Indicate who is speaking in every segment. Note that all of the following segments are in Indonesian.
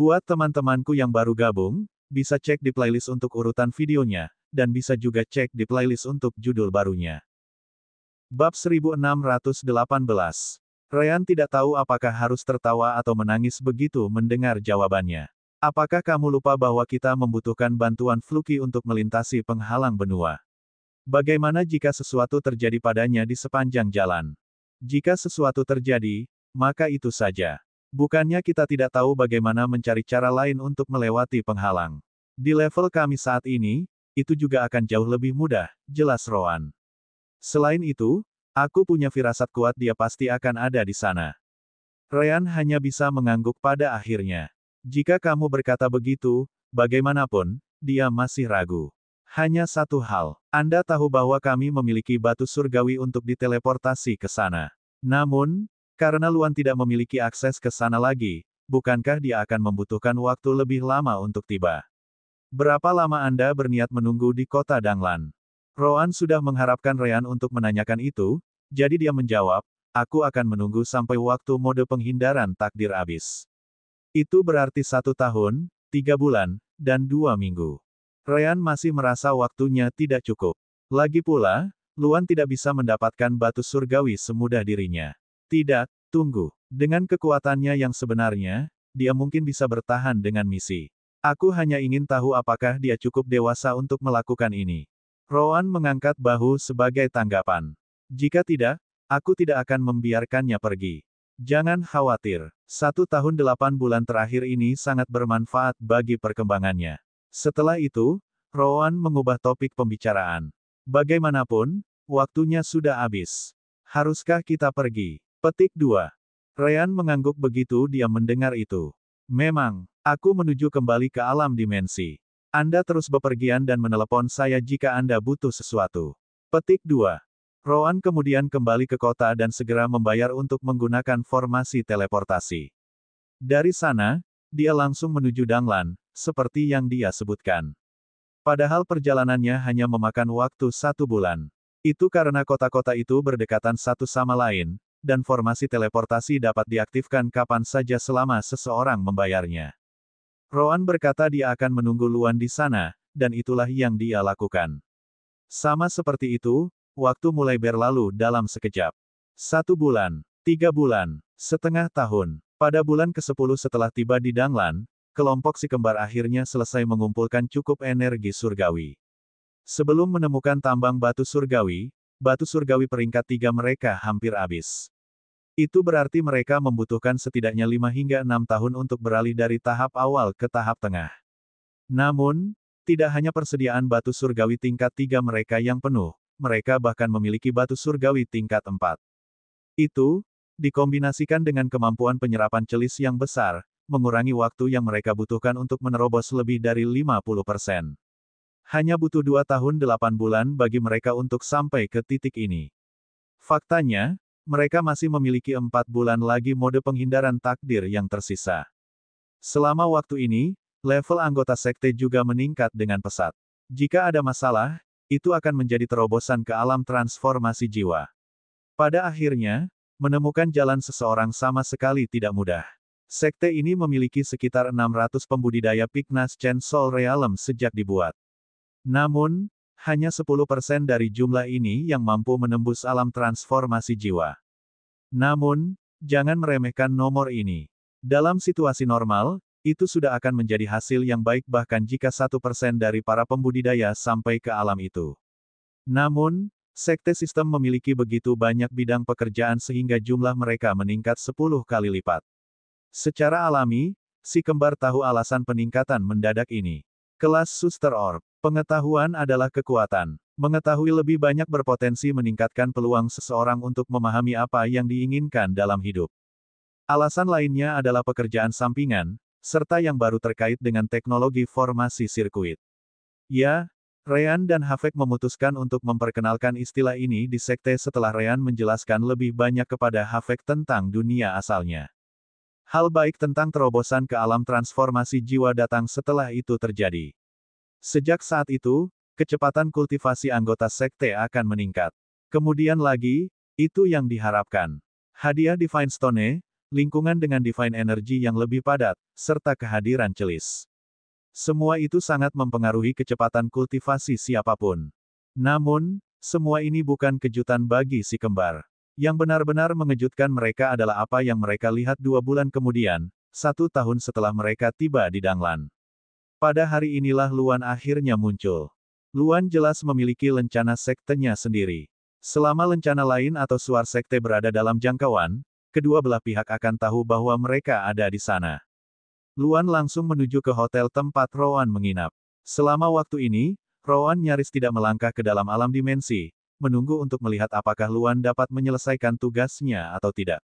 Speaker 1: Buat teman-temanku yang baru gabung, bisa cek di playlist untuk urutan videonya, dan bisa juga cek di playlist untuk judul barunya. Bab 1618. Ryan tidak tahu apakah harus tertawa atau menangis begitu mendengar jawabannya. Apakah kamu lupa bahwa kita membutuhkan bantuan Fluky untuk melintasi penghalang benua? Bagaimana jika sesuatu terjadi padanya di sepanjang jalan? Jika sesuatu terjadi, maka itu saja. Bukannya kita tidak tahu bagaimana mencari cara lain untuk melewati penghalang. Di level kami saat ini, itu juga akan jauh lebih mudah, jelas Rowan. Selain itu, aku punya firasat kuat dia pasti akan ada di sana. Ryan hanya bisa mengangguk pada akhirnya. Jika kamu berkata begitu, bagaimanapun, dia masih ragu. Hanya satu hal, Anda tahu bahwa kami memiliki batu surgawi untuk diteleportasi ke sana. Namun, karena Luan tidak memiliki akses ke sana lagi, bukankah dia akan membutuhkan waktu lebih lama untuk tiba? Berapa lama Anda berniat menunggu di kota Danglan? Rowan sudah mengharapkan Ryan untuk menanyakan itu, jadi dia menjawab, aku akan menunggu sampai waktu mode penghindaran takdir habis. Itu berarti 1 tahun, 3 bulan, dan 2 minggu. Ryan masih merasa waktunya tidak cukup. Lagi pula, Luan tidak bisa mendapatkan batu surgawi semudah dirinya. Tidak, tunggu. Dengan kekuatannya yang sebenarnya, dia mungkin bisa bertahan dengan misi. Aku hanya ingin tahu apakah dia cukup dewasa untuk melakukan ini. Rowan mengangkat bahu sebagai tanggapan. Jika tidak, aku tidak akan membiarkannya pergi. Jangan khawatir, 1 tahun 8 bulan terakhir ini sangat bermanfaat bagi perkembangannya. Setelah itu, Rowan mengubah topik pembicaraan. Bagaimanapun, waktunya sudah habis. Haruskah kita pergi? Petik 2. Ryan mengangguk begitu dia mendengar itu. Memang, aku menuju kembali ke alam dimensi. Anda terus bepergian dan menelepon saya jika Anda butuh sesuatu. Petik 2. Rowan kemudian kembali ke kota dan segera membayar untuk menggunakan formasi teleportasi. Dari sana, dia langsung menuju Danglan, seperti yang dia sebutkan. Padahal perjalanannya hanya memakan waktu 1 bulan. Itu karena kota-kota itu berdekatan satu sama lain, dan formasi teleportasi dapat diaktifkan kapan saja selama seseorang membayarnya. Rowan berkata dia akan menunggu Luan di sana, dan itulah yang dia lakukan. Sama seperti itu, waktu mulai berlalu dalam sekejap. 1 bulan, 3 bulan, setengah tahun. Pada bulan ke-10 setelah tiba di Danglan, kelompok si kembar akhirnya selesai mengumpulkan cukup energi surgawi. Sebelum menemukan tambang batu surgawi peringkat 3 mereka hampir habis. Itu berarti mereka membutuhkan setidaknya 5 hingga 6 tahun untuk beralih dari tahap awal ke tahap tengah. Namun, tidak hanya persediaan batu surgawi tingkat 3 mereka yang penuh, mereka bahkan memiliki batu surgawi tingkat 4. Itu, dikombinasikan dengan kemampuan penyerapan celis yang besar, mengurangi waktu yang mereka butuhkan untuk menerobos lebih dari 50%. Hanya butuh 2 tahun 8 bulan bagi mereka untuk sampai ke titik ini. Faktanya, mereka masih memiliki 4 bulan lagi mode penghindaran takdir yang tersisa. Selama waktu ini, level anggota sekte juga meningkat dengan pesat. Jika ada masalah, itu akan menjadi terobosan ke alam transformasi jiwa. Pada akhirnya, menemukan jalan seseorang sama sekali tidak mudah. Sekte ini memiliki sekitar 600 pembudidaya Pignas Chen Soul Realm sejak dibuat. Namun, hanya 10% dari jumlah ini yang mampu menembus alam transformasi jiwa. Namun, jangan meremehkan nomor ini. Dalam situasi normal, itu sudah akan menjadi hasil yang baik bahkan jika 1% dari para pembudidaya sampai ke alam itu. Namun, sekte sistem memiliki begitu banyak bidang pekerjaan sehingga jumlah mereka meningkat 10 kali lipat. Secara alami, si kembar tahu alasan peningkatan mendadak ini. Kelas Suster Orb. Pengetahuan adalah kekuatan. Mengetahui lebih banyak berpotensi meningkatkan peluang seseorang untuk memahami apa yang diinginkan dalam hidup. Alasan lainnya adalah pekerjaan sampingan, serta yang baru terkait dengan teknologi formasi sirkuit. Ya, Ryan dan Havek memutuskan untuk memperkenalkan istilah ini di sekte setelah Ryan menjelaskan lebih banyak kepada Havek tentang dunia asalnya. Hal baik tentang terobosan ke alam transformasi jiwa datang setelah itu terjadi. Sejak saat itu, kecepatan kultivasi anggota sekte akan meningkat. Kemudian lagi, itu yang diharapkan. Hadiah Divine Stone, lingkungan dengan divine energy yang lebih padat, serta kehadiran Celis. Semua itu sangat mempengaruhi kecepatan kultivasi siapapun. Namun, semua ini bukan kejutan bagi si kembar. Yang benar-benar mengejutkan mereka adalah apa yang mereka lihat 2 bulan kemudian, 1 tahun setelah mereka tiba di Danglan. Pada hari inilah Luan akhirnya muncul. Luan jelas memiliki lencana sektenya sendiri. Selama lencana lain atau suar sekte berada dalam jangkauan, kedua belah pihak akan tahu bahwa mereka ada di sana. Luan langsung menuju ke hotel tempat Rowan menginap. Selama waktu ini, Rowan nyaris tidak melangkah ke dalam alam dimensi, menunggu untuk melihat apakah Luan dapat menyelesaikan tugasnya atau tidak.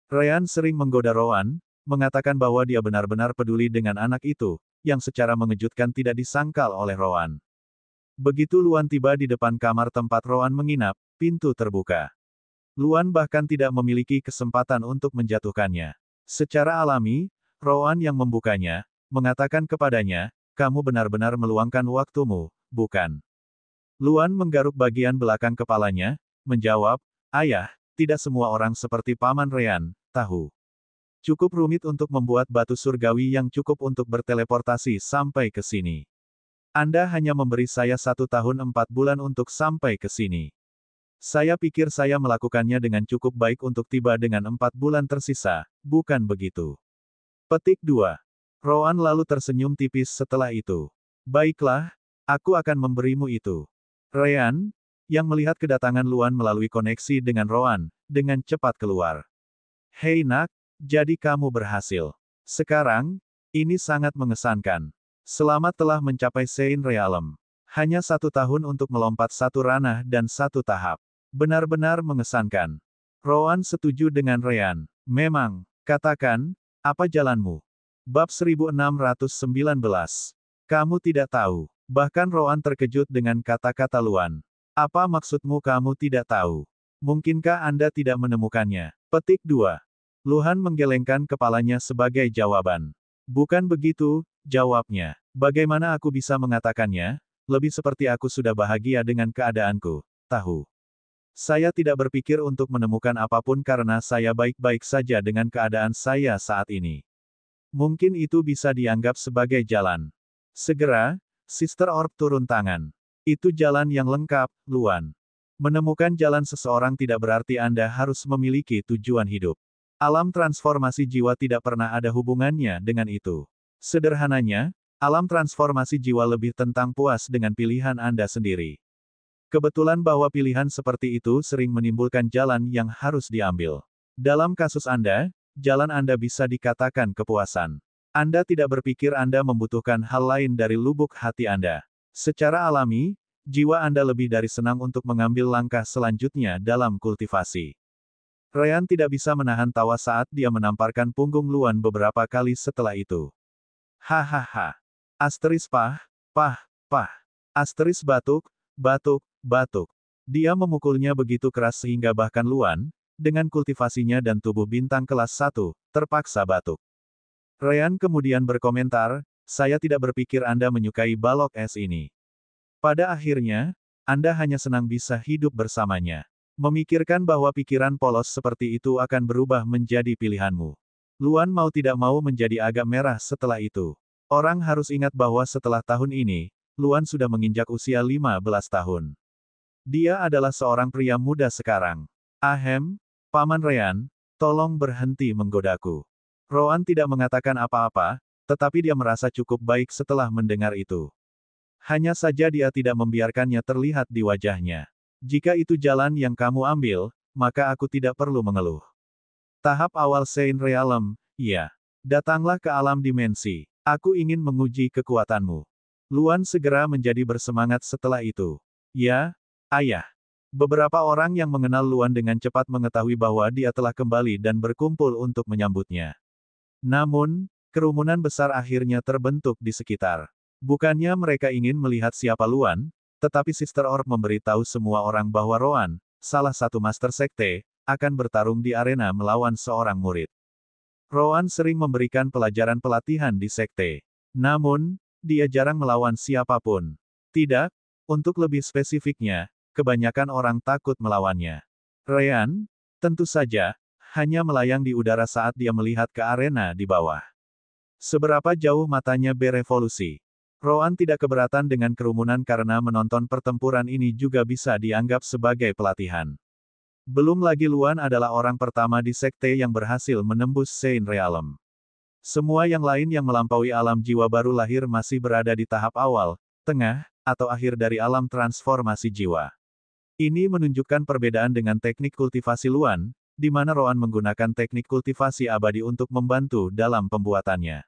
Speaker 1: Ryan sering menggoda Rowan, mengatakan bahwa dia benar-benar peduli dengan anak itu, yang secara mengejutkan tidak disangkal oleh Rowan. Begitu Luan tiba di depan kamar tempat Rowan menginap, pintu terbuka. Luan bahkan tidak memiliki kesempatan untuk menjatuhkannya. Secara alami, Rowan yang membukanya, mengatakan kepadanya, "Kamu benar-benar meluangkan waktumu, bukan?" Luan menggaruk bagian belakang kepalanya, menjawab, "Ayah, tidak semua orang seperti Paman Ryan, tahu. Cukup rumit untuk membuat batu surgawi yang cukup untuk berteleportasi sampai ke sini. Anda hanya memberi saya 1 tahun 4 bulan untuk sampai ke sini. Saya pikir saya melakukannya dengan cukup baik untuk tiba dengan 4 bulan tersisa, bukan begitu?" Petik 2. Rowan lalu tersenyum tipis setelah itu. "Baiklah, aku akan memberimu itu." Ryan, yang melihat kedatangan Luan melalui koneksi dengan Rowan, dengan cepat keluar. "Hei nak, jadi kamu berhasil. Sekarang, ini sangat mengesankan. Selamat telah mencapai Saint Realm. Hanya 1 tahun untuk melompat 1 ranah dan 1 tahap. Benar-benar mengesankan." Rowan setuju dengan Ryan. "Memang, katakan, apa jalanmu?" Bab 1619. Kamu tidak tahu. Bahkan Rowan terkejut dengan kata-kata Luan. "Apa maksudmu kamu tidak tahu? Mungkinkah Anda tidak menemukannya?" Petik 2. Luhan menggelengkan kepalanya sebagai jawaban. "Bukan begitu," jawabnya. "Bagaimana aku bisa mengatakannya? Lebih seperti aku sudah bahagia dengan keadaanku, tahu. Saya tidak berpikir untuk menemukan apapun karena saya baik-baik saja dengan keadaan saya saat ini. Mungkin itu bisa dianggap sebagai jalan." Segera, Sister Orb turun tangan. "Itu jalan yang lengkap, Luan. Menemukan jalan seseorang tidak berarti Anda harus memiliki tujuan hidup. Alam transformasi jiwa tidak pernah ada hubungannya dengan itu. Sederhananya, alam transformasi jiwa lebih tentang puas dengan pilihan Anda sendiri. Kebetulan bahwa pilihan seperti itu sering menimbulkan jalan yang harus diambil. Dalam kasus Anda, jalan Anda bisa dikatakan kepuasan. Anda tidak berpikir Anda membutuhkan hal lain dari lubuk hati Anda. Secara alami, jiwa Anda lebih dari senang untuk mengambil langkah selanjutnya dalam kultivasi." Ryan tidak bisa menahan tawa saat dia menamparkan punggung Luan beberapa kali setelah itu. "Hahaha. Asteris pah, pah, pah. Asteris batuk, batuk, batuk." Dia memukulnya begitu keras sehingga bahkan Luan, dengan kultivasinya dan tubuh bintang kelas 1, terpaksa batuk. Ryan kemudian berkomentar, "Saya tidak berpikir Anda menyukai balok es ini. Pada akhirnya, Anda hanya senang bisa hidup bersamanya. Memikirkan bahwa pikiran polos seperti itu akan berubah menjadi pilihanmu. Luan mau tidak mau menjadi agak merah setelah itu. Orang harus ingat bahwa setelah tahun ini, Luan sudah menginjak usia 15 tahun. Dia adalah seorang pria muda sekarang. "Ahem, Paman Ryan, tolong berhenti menggodaku." Rowan tidak mengatakan apa-apa, tetapi dia merasa cukup baik setelah mendengar itu. Hanya saja dia tidak membiarkannya terlihat di wajahnya. "Jika itu jalan yang kamu ambil, maka aku tidak perlu mengeluh. Tahap awal Saint Realm, ya. Datanglah ke alam dimensi. Aku ingin menguji kekuatanmu." Luan segera menjadi bersemangat setelah itu. "Ya, Ayah." Beberapa orang yang mengenal Luan dengan cepat mengetahui bahwa dia telah kembali dan berkumpul untuk menyambutnya. Namun, kerumunan besar akhirnya terbentuk di sekitar. Bukannya mereka ingin melihat siapa Luan, tetapi Sister Orb memberitahu semua orang bahwa Rowan, salah satu master sekte, akan bertarung di arena melawan seorang murid. Rowan sering memberikan pelajaran pelatihan di sekte. Namun, dia jarang melawan siapapun. Tidak, untuk lebih spesifiknya, kebanyakan orang takut melawannya. Ryan, tentu saja, hanya melayang di udara saat dia melihat ke arena di bawah. Seberapa jauh matanya berevolusi. Roan tidak keberatan dengan kerumunan karena menonton pertempuran ini juga bisa dianggap sebagai pelatihan. Belum lagi Luan adalah orang pertama di sekte yang berhasil menembus Saint Realm. Semua yang lain yang melampaui alam jiwa baru lahir masih berada di tahap awal, tengah, atau akhir dari alam transformasi jiwa. Ini menunjukkan perbedaan dengan teknik kultivasi Luan, di mana Roan menggunakan teknik kultivasi abadi untuk membantu dalam pembuatannya.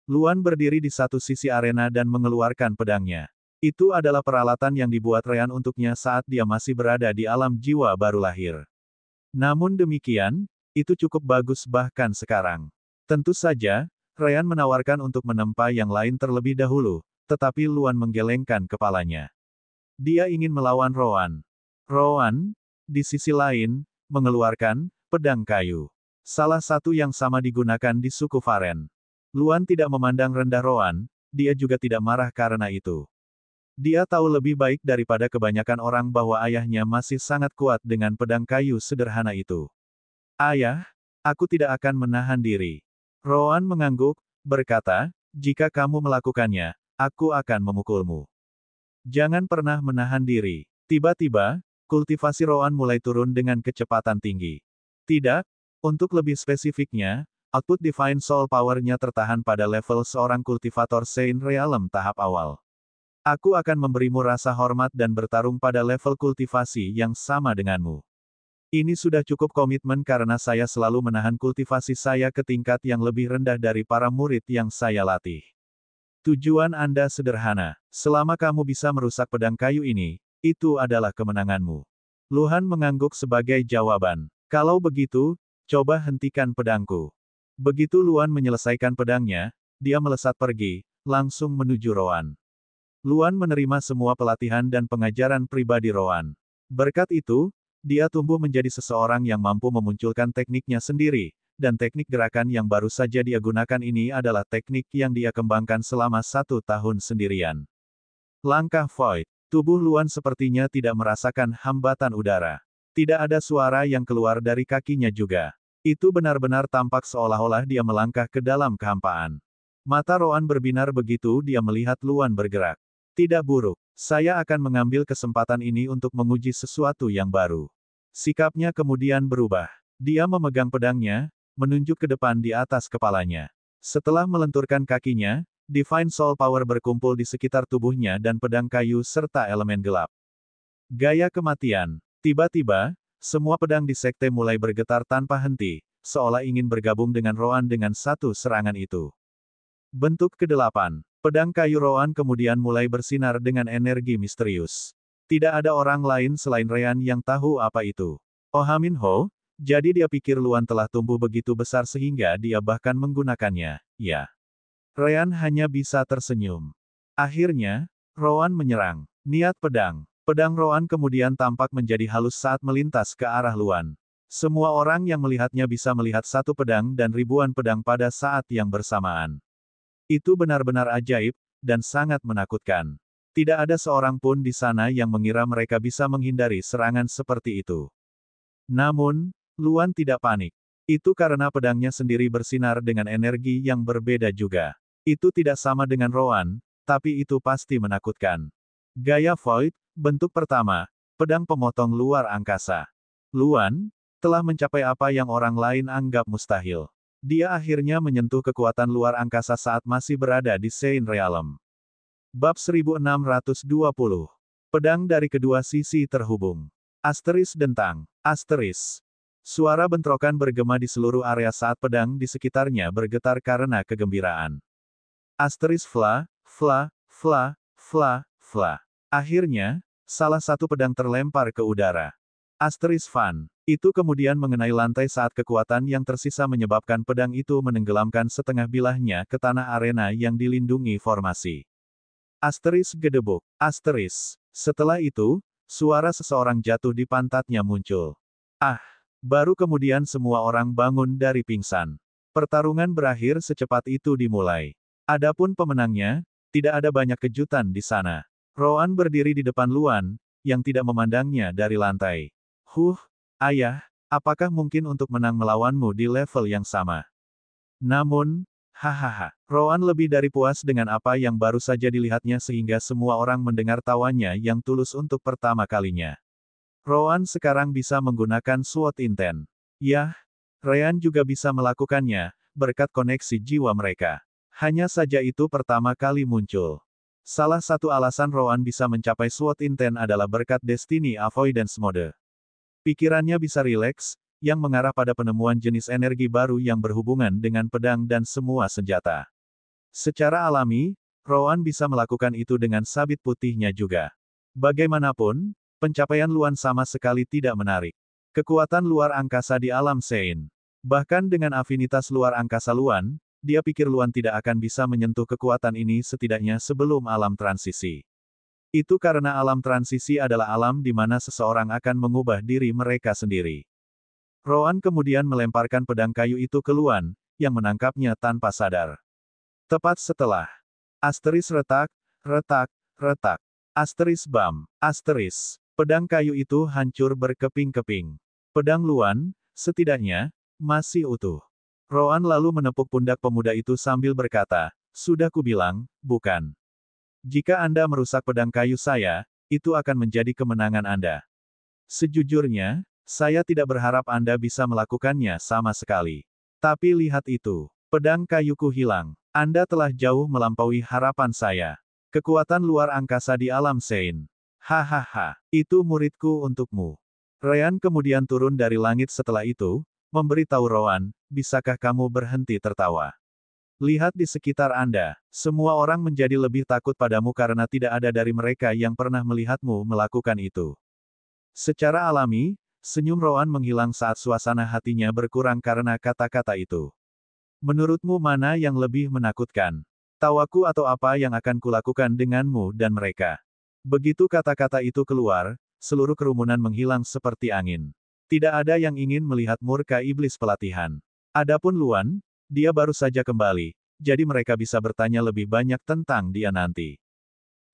Speaker 1: Luan berdiri di satu sisi arena dan mengeluarkan pedangnya. Itu adalah peralatan yang dibuat Ryan untuknya saat dia masih berada di alam jiwa baru lahir. Namun demikian, itu cukup bagus bahkan sekarang. Tentu saja, Ryan menawarkan untuk menempa yang lain terlebih dahulu, tetapi Luan menggelengkan kepalanya. Dia ingin melawan Roan. Roan, di sisi lain, mengeluarkan pedang kayu. Salah satu yang sama digunakan di suku Varen. Luan tidak memandang rendah Roan, dia juga tidak marah karena itu. Dia tahu lebih baik daripada kebanyakan orang bahwa ayahnya masih sangat kuat dengan pedang kayu sederhana itu. Ayah, aku tidak akan menahan diri. Roan mengangguk, berkata, jika kamu melakukannya, aku akan memukulmu. Jangan pernah menahan diri. Tiba-tiba, kultivasi Roan mulai turun dengan kecepatan tinggi. Tidak, untuk lebih spesifiknya, output Divine Soul Power-nya tertahan pada level seorang kultivator Saint Realm tahap awal. Aku akan memberimu rasa hormat dan bertarung pada level kultivasi yang sama denganmu. Ini sudah cukup komitmen karena saya selalu menahan kultivasi saya ke tingkat yang lebih rendah dari para murid yang saya latih. Tujuan Anda sederhana. Selama kamu bisa merusak pedang kayu ini, itu adalah kemenanganmu. Luhan mengangguk sebagai jawaban. Kalau begitu, coba hentikan pedangku. Begitu Luan menyelesaikan pedangnya, dia melesat pergi, langsung menuju Roan. Luan menerima semua pelatihan dan pengajaran pribadi Roan. Berkat itu, dia tumbuh menjadi seseorang yang mampu memunculkan tekniknya sendiri, dan teknik gerakan yang baru saja dia gunakan ini adalah teknik yang dia kembangkan selama 1 tahun sendirian. Langkah Void. Tubuh Luan sepertinya tidak merasakan hambatan udara. Tidak ada suara yang keluar dari kakinya juga. Itu benar-benar tampak seolah-olah dia melangkah ke dalam kehampaan. Mata Roan berbinar begitu dia melihat Luan bergerak. Tidak buruk. Saya akan mengambil kesempatan ini untuk menguji sesuatu yang baru. Sikapnya kemudian berubah. Dia memegang pedangnya, menunjuk ke depan di atas kepalanya. Setelah melenturkan kakinya, Divine Soul Power berkumpul di sekitar tubuhnya dan pedang kayu serta elemen gelap. Gaya kematian. Tiba-tiba, semua pedang di sekte mulai bergetar tanpa henti, seolah ingin bergabung dengan Roan dengan satu serangan itu. Bentuk ke-8. Pedang kayu Roan kemudian mulai bersinar dengan energi misterius. Tidak ada orang lain selain Ryan yang tahu apa itu. Oh Minho, jadi dia pikir Luan telah tumbuh begitu besar sehingga dia bahkan menggunakannya, ya. Ryan hanya bisa tersenyum. Akhirnya, Roan menyerang. Niat pedang. Pedang Roan kemudian tampak menjadi halus saat melintas ke arah Luan. Semua orang yang melihatnya bisa melihat satu pedang dan ribuan pedang pada saat yang bersamaan. Itu benar-benar ajaib, dan sangat menakutkan. Tidak ada seorang pun di sana yang mengira mereka bisa menghindari serangan seperti itu. Namun, Luan tidak panik. Itu karena pedangnya sendiri bersinar dengan energi yang berbeda juga. Itu tidak sama dengan Roan, tapi itu pasti menakutkan. Gaya Void, bentuk pertama, pedang pemotong luar angkasa. Luan telah mencapai apa yang orang lain anggap mustahil. Dia akhirnya menyentuh kekuatan luar angkasa saat masih berada di Saint Realm. Bab 1620. Pedang dari kedua sisi terhubung. Asteris dentang. Asteris. Suara bentrokan bergema di seluruh area saat pedang di sekitarnya bergetar karena kegembiraan. Asteris fla, fla, fla, fla, fla. Akhirnya, salah satu pedang terlempar ke udara. Asteris Fan. Itu kemudian mengenai lantai saat kekuatan yang tersisa menyebabkan pedang itu menenggelamkan setengah bilahnya ke tanah arena yang dilindungi formasi. Asteris gedebuk. Asteris. Setelah itu, suara seseorang jatuh di pantatnya muncul. Ah! Baru kemudian semua orang bangun dari pingsan. Pertarungan berakhir secepat itu dimulai. Adapun pemenangnya, tidak ada banyak kejutan di sana. Roan berdiri di depan Luan, yang tidak memandangnya dari lantai. Ayah, Apakah mungkin untuk menang melawanmu di level yang sama? Namun, hahaha, Rowan lebih dari puas dengan apa yang baru saja dilihatnya sehingga semua orang mendengar tawanya yang tulus untuk pertama kalinya. Rowan sekarang bisa menggunakan SWOT Intent. Yah, Ryan juga bisa melakukannya, berkat koneksi jiwa mereka. Hanya saja itu pertama kali muncul. Salah satu alasan Rowan bisa mencapai SWOT Intent adalah berkat Destiny Avoidance Mode. Pikirannya bisa rileks, yang mengarah pada penemuan jenis energi baru yang berhubungan dengan pedang dan semua senjata. Secara alami, Rowan bisa melakukan itu dengan sabit putihnya juga. Bagaimanapun, pencapaian Luan sama sekali tidak menarik. Kekuatan luar angkasa di alam Sein. Bahkan dengan afinitas luar angkasa Luan, dia pikir Luan tidak akan bisa menyentuh kekuatan ini setidaknya sebelum alam transisi. Itu karena alam transisi adalah alam di mana seseorang akan mengubah diri mereka sendiri. Rowan kemudian melemparkan pedang kayu itu ke Luan, yang menangkapnya tanpa sadar. Tepat setelah. Asteris retak, retak, retak. Asteris bam, asteris. Pedang kayu itu hancur berkeping-keping. Pedang Luan, setidaknya, masih utuh. Rowan lalu menepuk pundak pemuda itu sambil berkata, "Sudah kubilang, bukan. Jika Anda merusak pedang kayu saya, itu akan menjadi kemenangan Anda. Sejujurnya, saya tidak berharap Anda bisa melakukannya sama sekali. Tapi lihat itu. Pedang kayuku hilang. Anda telah jauh melampaui harapan saya. Kekuatan luar angkasa di alam Sein. Hahaha, itu muridku untukmu." Ryan kemudian turun dari langit setelah itu, memberitahu Rowan, "Bisakah kamu berhenti tertawa? Lihat di sekitar Anda, semua orang menjadi lebih takut padamu karena tidak ada dari mereka yang pernah melihatmu melakukan itu." Secara alami, senyum Rowan menghilang saat suasana hatinya berkurang karena kata-kata itu. "Menurutmu mana yang lebih menakutkan? Tawaku atau apa yang akan kulakukan denganmu dan mereka?" Begitu kata-kata itu keluar, seluruh kerumunan menghilang seperti angin. Tidak ada yang ingin melihat murka iblis pelatihan. Adapun Luan, dia baru saja kembali, jadi mereka bisa bertanya lebih banyak tentang dia nanti.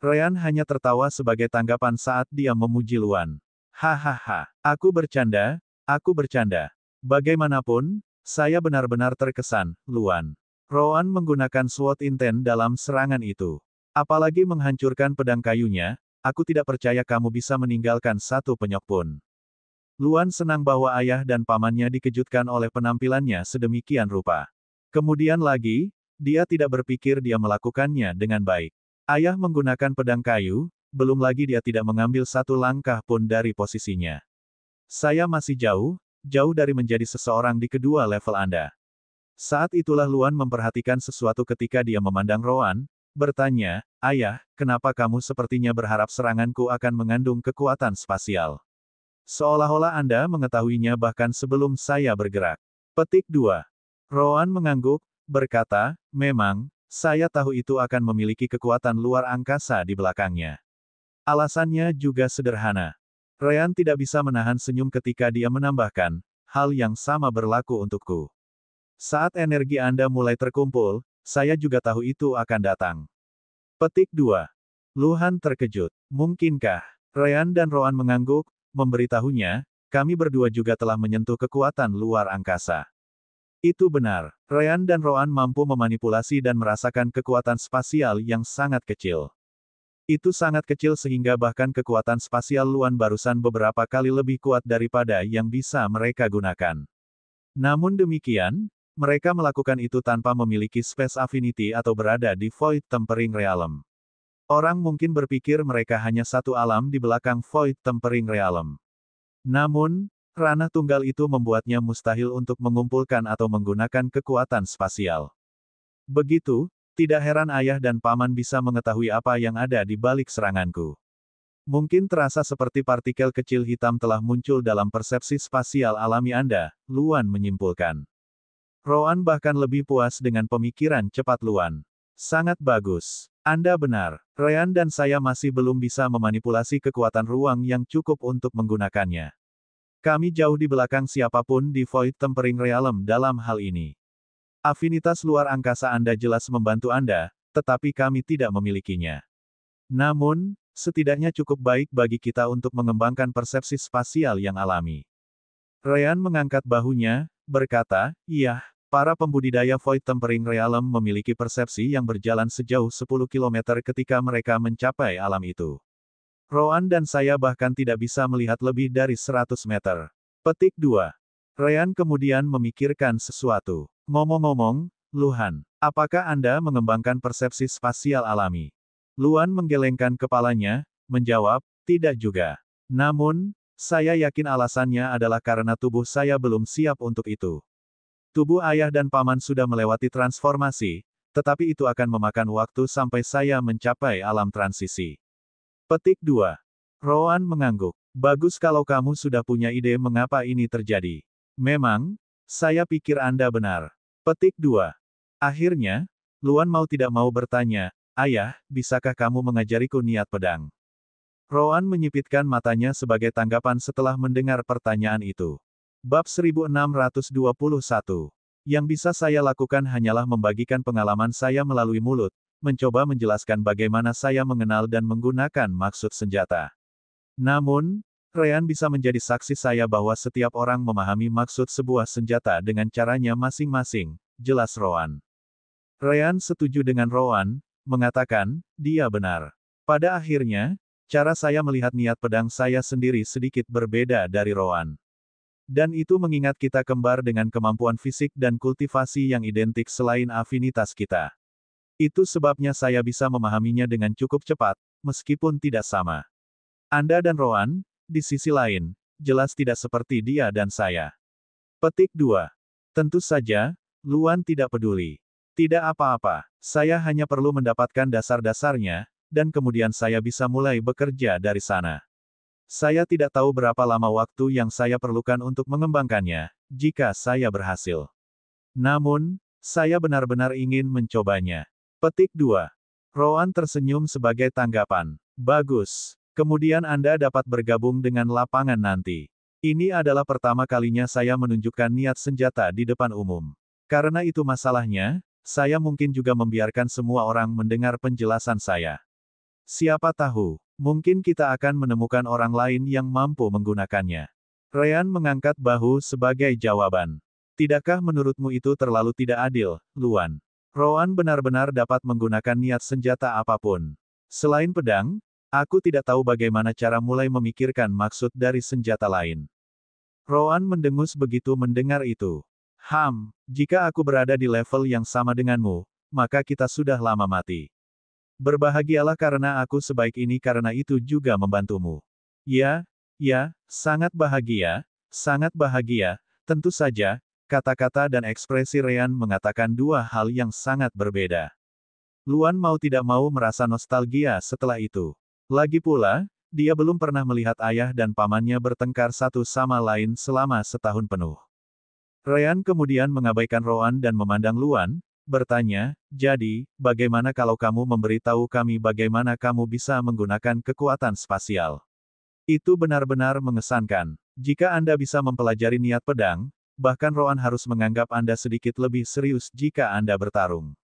Speaker 1: Ryan hanya tertawa sebagai tanggapan saat dia memuji Luan. "Hahaha, aku bercanda, aku bercanda. Bagaimanapun, saya benar-benar terkesan, Luan. Rowan menggunakan SWOT Intent dalam serangan itu. Apalagi menghancurkan pedang kayunya, aku tidak percaya kamu bisa meninggalkan satu penyok pun." Luan senang bahwa ayah dan pamannya dikejutkan oleh penampilannya sedemikian rupa. Kemudian lagi, dia tidak berpikir dia melakukannya dengan baik. Ayah menggunakan pedang kayu, belum lagi dia tidak mengambil satu langkah pun dari posisinya. "Saya masih jauh, jauh dari menjadi seseorang di kedua level Anda." Saat itulah Luan memperhatikan sesuatu ketika dia memandang Rowan, bertanya, "Ayah, kenapa kamu sepertinya berharap seranganku akan mengandung kekuatan spasial? Seolah-olah Anda mengetahuinya bahkan sebelum saya bergerak." Petik 2. Rowan mengangguk, berkata, "Memang, saya tahu itu akan memiliki kekuatan luar angkasa di belakangnya." Alasannya juga sederhana. Ryan tidak bisa menahan senyum ketika dia menambahkan, "Hal yang sama berlaku untukku. Saat energi Anda mulai terkumpul, saya juga tahu itu akan datang." Petik 2. Luhan terkejut. "Mungkinkah?" Ryan dan Rowan mengangguk, memberitahunya, "Kami berdua juga telah menyentuh kekuatan luar angkasa." Itu benar. Ryan dan Rowan mampu memanipulasi dan merasakan kekuatan spasial yang sangat kecil. Itu sangat kecil sehingga bahkan kekuatan spasial Luan barusan beberapa kali lebih kuat daripada yang bisa mereka gunakan. Namun demikian, mereka melakukan itu tanpa memiliki Space Affinity atau berada di Void Tempering Realm. Orang mungkin berpikir mereka hanya satu alam di belakang Void Tempering Realm. Namun, ranah tunggal itu membuatnya mustahil untuk mengumpulkan atau menggunakan kekuatan spasial. Begitu, tidak heran ayah dan paman bisa mengetahui apa yang ada di balik seranganku. Mungkin terasa seperti partikel kecil hitam telah muncul dalam persepsi spasial alami Anda, Luan menyimpulkan. Rowan bahkan lebih puas dengan pemikiran cepat Luan. "Sangat bagus. Anda benar. Ryan dan saya masih belum bisa memanipulasi kekuatan ruang yang cukup untuk menggunakannya. Kami jauh di belakang siapapun di Void Tempering Realm dalam hal ini. Afinitas luar angkasa Anda jelas membantu Anda, tetapi kami tidak memilikinya. Namun, setidaknya cukup baik bagi kita untuk mengembangkan persepsi spasial yang alami." Ryan mengangkat bahunya, berkata, iya, para pembudidaya Void Tempering Realm memiliki persepsi yang berjalan sejauh 10 kilometer ketika mereka mencapai alam itu. Roan dan saya bahkan tidak bisa melihat lebih dari 100 meter. Petik 2. Ryan kemudian memikirkan sesuatu. Ngomong-ngomong, Luhan, apakah Anda mengembangkan persepsi spasial alami? Luan menggelengkan kepalanya, menjawab, tidak juga. Namun, saya yakin alasannya adalah karena tubuh saya belum siap untuk itu. Tubuh ayah dan paman sudah melewati transformasi, tetapi itu akan memakan waktu sampai saya mencapai alam transisi. Petik 2. Roan mengangguk. Bagus kalau kamu sudah punya ide mengapa ini terjadi. Memang, saya pikir Anda benar. Petik 2. Akhirnya, Luan mau tidak mau bertanya, Ayah, bisakah kamu mengajariku niat pedang? Roan menyipitkan matanya sebagai tanggapan setelah mendengar pertanyaan itu. Bab 1621. Yang bisa saya lakukan hanyalah membagikan pengalaman saya melalui mulut, mencoba menjelaskan bagaimana saya mengenal dan menggunakan maksud senjata. Namun, Ryan bisa menjadi saksi saya bahwa setiap orang memahami maksud sebuah senjata dengan caranya masing-masing, jelas Roan. Ryan setuju dengan Roan, mengatakan, dia benar. Pada akhirnya, cara saya melihat niat pedang saya sendiri sedikit berbeda dari Roan. Dan itu mengingat kita kembar dengan kemampuan fisik dan kultivasi yang identik selain afinitas kita. Itu sebabnya saya bisa memahaminya dengan cukup cepat, meskipun tidak sama. Anda dan Roan, di sisi lain, jelas tidak seperti dia dan saya. Petik 2. Tentu saja, Luan tidak peduli. Tidak apa-apa, saya hanya perlu mendapatkan dasar-dasarnya, dan kemudian saya bisa mulai bekerja dari sana. Saya tidak tahu berapa lama waktu yang saya perlukan untuk mengembangkannya, jika saya berhasil. Namun, saya benar-benar ingin mencobanya. Petik 2. Roan tersenyum sebagai tanggapan. Bagus. Kemudian Anda dapat bergabung dengan lapangan nanti. Ini adalah pertama kalinya saya menunjukkan niat senjata di depan umum. Karena itu masalahnya, saya mungkin juga membiarkan semua orang mendengar penjelasan saya. Siapa tahu, mungkin kita akan menemukan orang lain yang mampu menggunakannya. Ryan mengangkat bahu sebagai jawaban. Tidakkah menurutmu itu terlalu tidak adil, Luan? Roan benar-benar dapat menggunakan niat senjata apapun. Selain pedang, aku tidak tahu bagaimana cara mulai memikirkan maksud dari senjata lain. Roan mendengus begitu mendengar itu. Jika aku berada di level yang sama denganmu, maka kita sudah lama mati. Berbahagialah karena aku sebaik ini karena itu juga membantumu. Ya, sangat bahagia, tentu saja, kata-kata dan ekspresi Ryan mengatakan dua hal yang sangat berbeda. Luan mau tidak mau merasa nostalgia setelah itu. Lagi pula, dia belum pernah melihat ayah dan pamannya bertengkar satu sama lain selama setahun penuh. Ryan kemudian mengabaikan Roan dan memandang Luan, bertanya, jadi, bagaimana kalau kamu memberitahu kami bagaimana kamu bisa menggunakan kekuatan spasial? Itu benar-benar mengesankan. Jika Anda bisa mempelajari niat pedang, bahkan Roan harus menganggap Anda sedikit lebih serius jika Anda bertarung.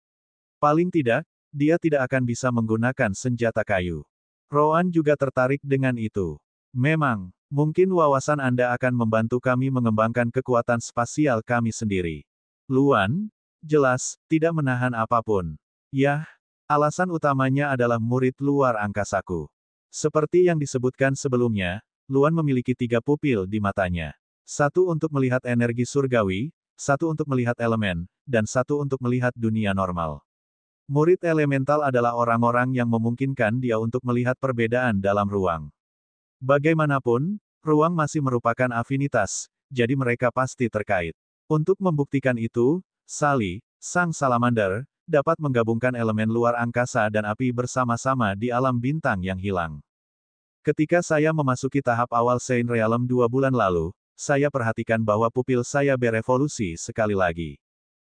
Speaker 1: Paling tidak, dia tidak akan bisa menggunakan senjata kayu. Roan juga tertarik dengan itu. Memang, mungkin wawasan Anda akan membantu kami mengembangkan kekuatan spasial kami sendiri. Luan, jelas, tidak menahan apapun. Yah, alasan utamanya adalah murid luar angkasaku. Seperti yang disebutkan sebelumnya, Luan memiliki 3 pupil di matanya. 1 untuk melihat energi surgawi, 1 untuk melihat elemen, dan 1 untuk melihat dunia normal. Murid elemental adalah orang-orang yang memungkinkan dia untuk melihat perbedaan dalam ruang. Bagaimanapun, ruang masih merupakan afinitas, jadi mereka pasti terkait. Untuk membuktikan itu, Sally, sang salamander, dapat menggabungkan elemen luar angkasa dan api bersama-sama di alam bintang yang hilang. Ketika saya memasuki tahap awal Saint Realm 2 bulan lalu, saya perhatikan bahwa pupil saya berevolusi sekali lagi.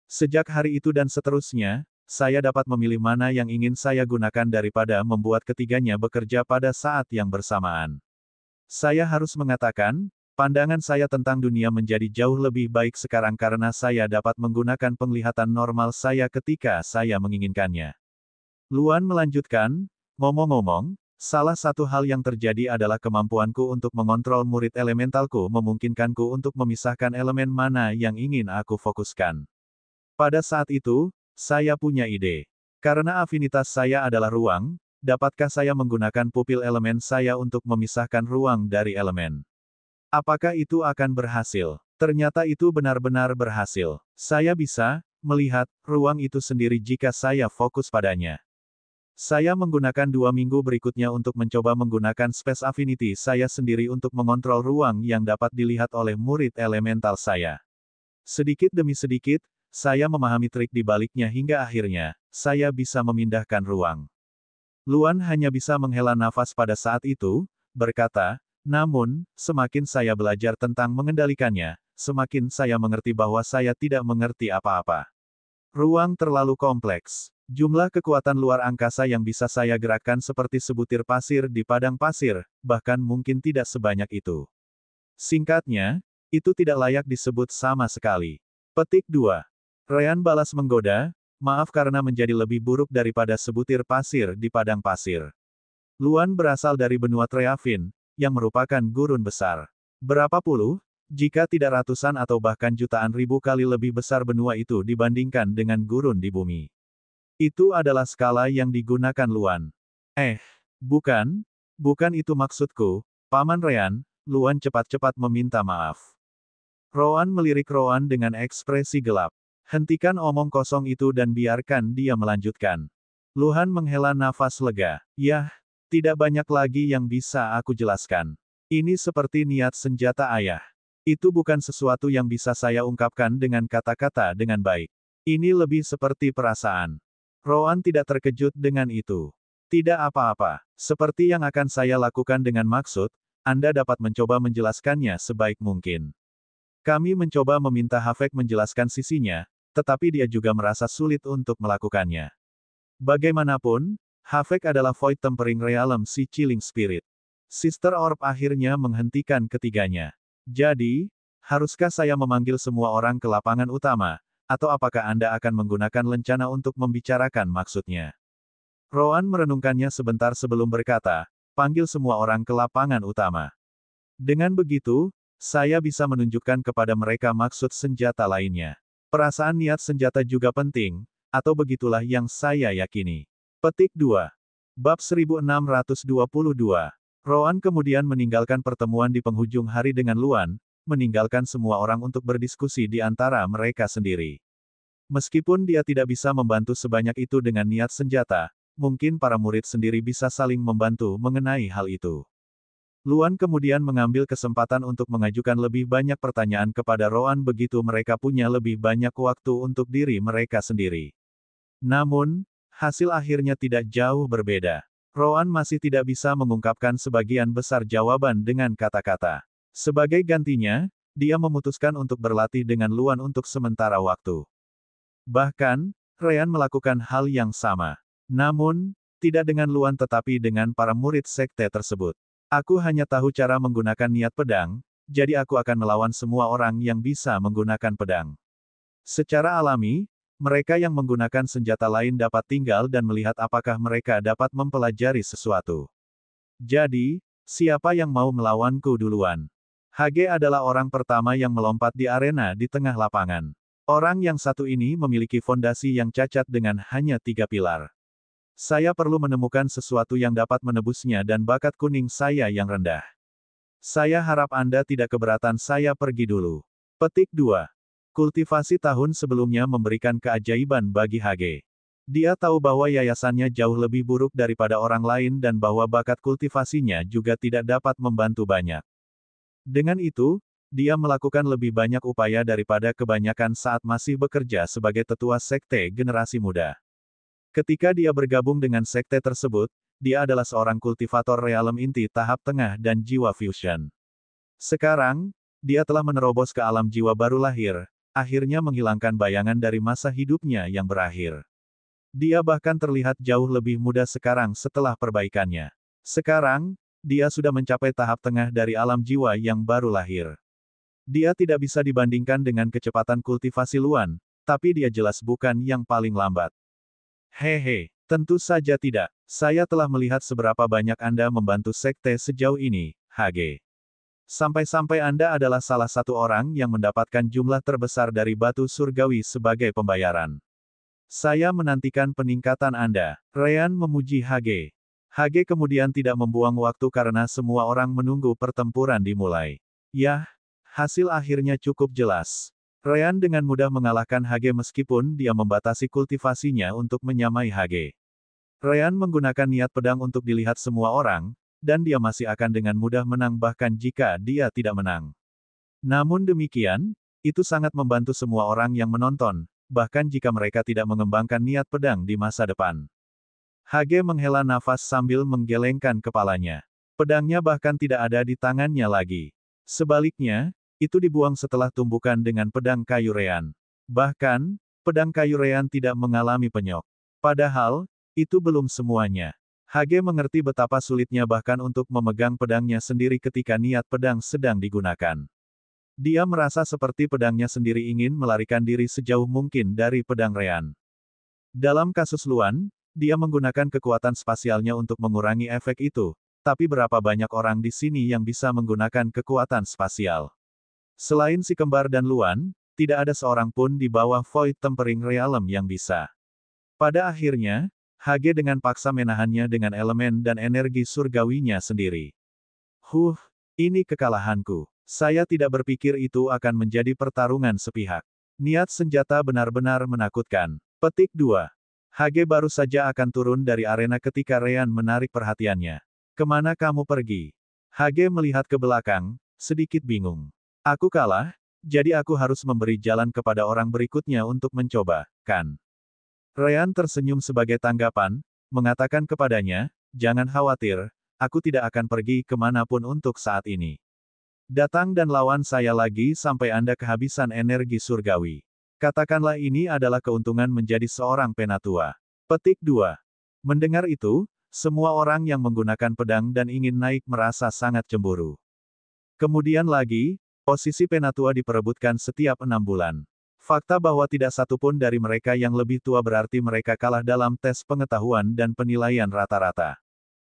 Speaker 1: Sejak hari itu dan seterusnya, saya dapat memilih mana yang ingin saya gunakan daripada membuat ketiganya bekerja pada saat yang bersamaan. Saya harus mengatakan, pandangan saya tentang dunia menjadi jauh lebih baik sekarang karena saya dapat menggunakan penglihatan normal saya ketika saya menginginkannya. Luan melanjutkan, ngomong-ngomong, Salah satu hal yang terjadi adalah kemampuanku untuk mengontrol murid elementalku memungkinkanku untuk memisahkan elemen mana yang ingin aku fokuskan. Pada saat itu, saya punya ide. Karena afinitas saya adalah ruang, dapatkah saya menggunakan pupil elemen saya untuk memisahkan ruang dari elemen? Apakah itu akan berhasil? Ternyata itu benar-benar berhasil. Saya bisa melihat ruang itu sendiri jika saya fokus padanya. Saya menggunakan 2 minggu berikutnya untuk mencoba menggunakan Space Affinity saya sendiri untuk mengontrol ruang yang dapat dilihat oleh murid elemental saya. Sedikit demi sedikit, saya memahami trik di baliknya hingga akhirnya, saya bisa memindahkan ruang. Luan hanya bisa menghela nafas pada saat itu, berkata, namun, semakin saya belajar tentang mengendalikannya, semakin saya mengerti bahwa saya tidak mengerti apa-apa. Ruang terlalu kompleks. Jumlah kekuatan luar angkasa yang bisa saya gerakkan seperti sebutir pasir di padang pasir, bahkan mungkin tidak sebanyak itu. Singkatnya, itu tidak layak disebut sama sekali. Petik 2. Ryan balas menggoda, maaf karena menjadi lebih buruk daripada sebutir pasir di padang pasir. Luan berasal dari benua Treavin, yang merupakan gurun besar. Berapa puluh, jika tidak ratusan atau bahkan jutaan ribu kali lebih besar benua itu dibandingkan dengan gurun di bumi. Itu adalah skala yang digunakan Luan. Bukan itu maksudku, Paman Ryan, Luan cepat-cepat meminta maaf. Roan melirik Roan dengan ekspresi gelap. Hentikan omong kosong itu dan biarkan dia melanjutkan. Luan menghela nafas lega. Yah, tidak banyak lagi yang bisa aku jelaskan. Ini seperti niat senjata ayah. Itu bukan sesuatu yang bisa saya ungkapkan dengan kata-kata dengan baik. Ini lebih seperti perasaan. Roan tidak terkejut dengan itu. Tidak apa-apa. Seperti yang akan saya lakukan dengan maksud, Anda dapat mencoba menjelaskannya sebaik mungkin. Kami mencoba meminta Havek menjelaskan sisinya, tetapi dia juga merasa sulit untuk melakukannya. Bagaimanapun, Havek adalah Void Tempering Realm si Chilling Spirit. Sister Orb akhirnya menghentikan ketiganya. Jadi, haruskah saya memanggil semua orang ke lapangan utama? Atau apakah Anda akan menggunakan lencana untuk membicarakan maksudnya? Roan merenungkannya sebentar sebelum berkata, panggil semua orang ke lapangan utama. Dengan begitu, saya bisa menunjukkan kepada mereka maksud senjata lainnya. Perasaan niat senjata juga penting, atau begitulah yang saya yakini. Petik 2. Bab 1622. Roan kemudian meninggalkan pertemuan di penghujung hari dengan Luan, meninggalkan semua orang untuk berdiskusi di antara mereka sendiri. Meskipun dia tidak bisa membantu sebanyak itu dengan niat senjata, mungkin para murid sendiri bisa saling membantu mengenai hal itu. Luan kemudian mengambil kesempatan untuk mengajukan lebih banyak pertanyaan kepada Roan begitu mereka punya lebih banyak waktu untuk diri mereka sendiri. Namun, hasil akhirnya tidak jauh berbeda. Roan masih tidak bisa mengungkapkan sebagian besar jawaban dengan kata-kata. Sebagai gantinya, dia memutuskan untuk berlatih dengan Luan untuk sementara waktu. Bahkan, Ryan melakukan hal yang sama. Namun, tidak dengan Luan tetapi dengan para murid sekte tersebut. Aku hanya tahu cara menggunakan niat pedang, jadi aku akan melawan semua orang yang bisa menggunakan pedang. Secara alami, mereka yang menggunakan senjata lain dapat tinggal dan melihat apakah mereka dapat mempelajari sesuatu. Jadi, siapa yang mau melawanku duluan? Hage adalah orang pertama yang melompat di arena di tengah lapangan. Orang yang satu ini memiliki fondasi yang cacat dengan hanya 3 pilar. Saya perlu menemukan sesuatu yang dapat menebusnya dan bakat kuning saya yang rendah. Saya harap Anda tidak keberatan saya pergi dulu. Petik 2. Kultivasi tahun sebelumnya memberikan keajaiban bagi Hage. Dia tahu bahwa yayasannya jauh lebih buruk daripada orang lain dan bahwa bakat kultivasinya juga tidak dapat membantu banyak. Dengan itu, dia melakukan lebih banyak upaya daripada kebanyakan saat masih bekerja sebagai tetua sekte generasi muda. Ketika dia bergabung dengan sekte tersebut, dia adalah seorang kultivator realem inti tahap tengah dan jiwa fusion. Sekarang, dia telah menerobos ke alam jiwa baru lahir, akhirnya menghilangkan bayangan dari masa hidupnya yang berakhir. Dia bahkan terlihat jauh lebih muda sekarang setelah perbaikannya. Sekarang, dia sudah mencapai tahap tengah dari alam jiwa yang baru lahir. Dia tidak bisa dibandingkan dengan kecepatan kultivasi Luan, tapi dia jelas bukan yang paling lambat. Hehe. Tentu saja tidak. Saya telah melihat seberapa banyak Anda membantu sekte sejauh ini, HG. Sampai-sampai Anda adalah salah satu orang yang mendapatkan jumlah terbesar dari batu surgawi sebagai pembayaran. Saya menantikan peningkatan Anda. Ryan memuji HG. HG kemudian tidak membuang waktu karena semua orang menunggu pertempuran dimulai. Yah, hasil akhirnya cukup jelas. Ryan dengan mudah mengalahkan HG meskipun dia membatasi kultivasinya untuk menyamai HG. Ryan menggunakan niat pedang untuk dilihat semua orang, dan dia masih akan dengan mudah menang bahkan jika dia tidak menang. Namun demikian, itu sangat membantu semua orang yang menonton, bahkan jika mereka tidak mengembangkan niat pedang di masa depan. HG menghela nafas sambil menggelengkan kepalanya. Pedangnya bahkan tidak ada di tangannya lagi. Sebaliknya, itu dibuang setelah tumbukan dengan pedang kayu Ryan. Bahkan, pedang kayu Ryan tidak mengalami penyok. Padahal, itu belum semuanya. HG mengerti betapa sulitnya bahkan untuk memegang pedangnya sendiri ketika niat pedang sedang digunakan. Dia merasa seperti pedangnya sendiri ingin melarikan diri sejauh mungkin dari pedang Ryan. Dalam kasus Luan, dia menggunakan kekuatan spasialnya untuk mengurangi efek itu, tapi berapa banyak orang di sini yang bisa menggunakan kekuatan spasial? Selain si kembar dan Luan, tidak ada seorang pun di bawah Void Tempering Realm yang bisa. Pada akhirnya, HG dengan paksa menahannya dengan elemen dan energi surgawinya sendiri. Ini kekalahanku. Saya tidak berpikir itu akan menjadi pertarungan sepihak. Niat senjata benar-benar menakutkan. Petik 2. HG baru saja akan turun dari arena ketika Ryan menarik perhatiannya. Kemana kamu pergi? HG melihat ke belakang, sedikit bingung. Aku kalah, jadi aku harus memberi jalan kepada orang berikutnya untuk mencoba, kan? Ryan tersenyum sebagai tanggapan, mengatakan kepadanya, jangan khawatir, aku tidak akan pergi kemanapun untuk saat ini. Datang dan lawan saya lagi sampai Anda kehabisan energi surgawi. Katakanlah ini adalah keuntungan menjadi seorang penatua. Petik 2. Mendengar itu, semua orang yang menggunakan pedang dan ingin naik merasa sangat cemburu. Kemudian lagi, posisi penatua diperebutkan setiap 6 bulan. Fakta bahwa tidak satu pun dari mereka yang lebih tua berarti mereka kalah dalam tes pengetahuan dan penilaian rata-rata.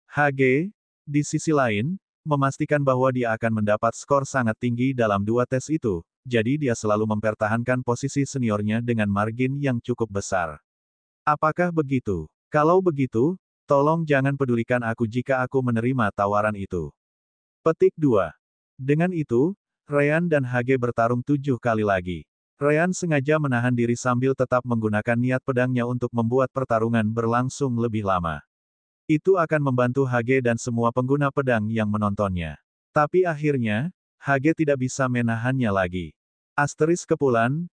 Speaker 1: HG, di sisi lain, memastikan bahwa dia akan mendapat skor sangat tinggi dalam 2 tes itu, jadi dia selalu mempertahankan posisi seniornya dengan margin yang cukup besar. Apakah begitu? Kalau begitu, tolong jangan pedulikan aku jika aku menerima tawaran itu. Petik 2. Dengan itu, Ryan dan HG bertarung 7 kali lagi. Ryan sengaja menahan diri sambil tetap menggunakan niat pedangnya untuk membuat pertarungan berlangsung lebih lama. Itu akan membantu HG dan semua pengguna pedang yang menontonnya. Tapi akhirnya, HG tidak bisa menahannya lagi. Asteris kepulan.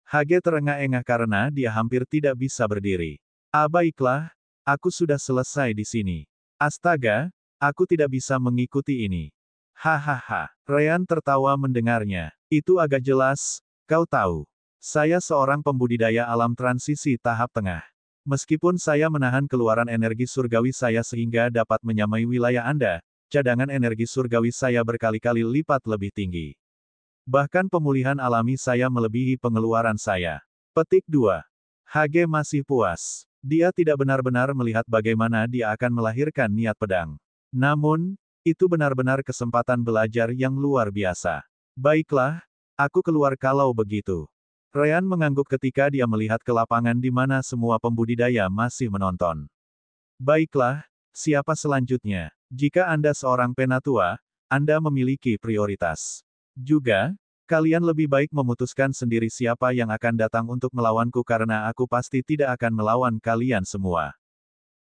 Speaker 1: HG terengah-engah karena dia hampir tidak bisa berdiri. Baiklah, aku sudah selesai di sini. Astaga, aku tidak bisa mengikuti ini. Hahaha. Ryan tertawa mendengarnya. Itu agak jelas, kau tahu. Saya seorang pembudidaya alam transisi tahap tengah. Meskipun saya menahan keluaran energi surgawi saya sehingga dapat menyamai wilayah Anda, cadangan energi surgawi saya berkali-kali lipat lebih tinggi. Bahkan pemulihan alami saya melebihi pengeluaran saya. Petik 2. HG masih puas. Dia tidak benar-benar melihat bagaimana dia akan melahirkan niat pedang. Namun, itu benar-benar kesempatan belajar yang luar biasa. Baiklah, aku keluar kalau begitu. Ryan mengangguk ketika dia melihat ke lapangan di mana semua pembudidaya masih menonton. Baiklah, siapa selanjutnya? Jika Anda seorang penatua, Anda memiliki prioritas. Juga, kalian lebih baik memutuskan sendiri siapa yang akan datang untuk melawanku karena aku pasti tidak akan melawan kalian semua.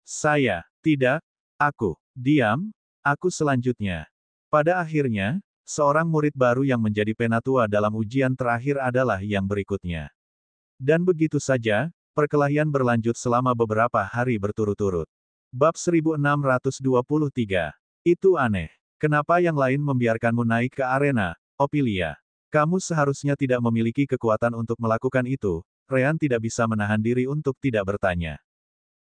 Speaker 1: Saya, tidak, aku, diam, aku selanjutnya. Pada akhirnya, seorang murid baru yang menjadi penatua dalam ujian terakhir adalah yang berikutnya. Dan begitu saja, perkelahian berlanjut selama beberapa hari berturut-turut. Bab 1623. Itu aneh. Kenapa yang lain membiarkanmu naik ke arena, Ophelia? Kamu seharusnya tidak memiliki kekuatan untuk melakukan itu. Ryan tidak bisa menahan diri untuk tidak bertanya.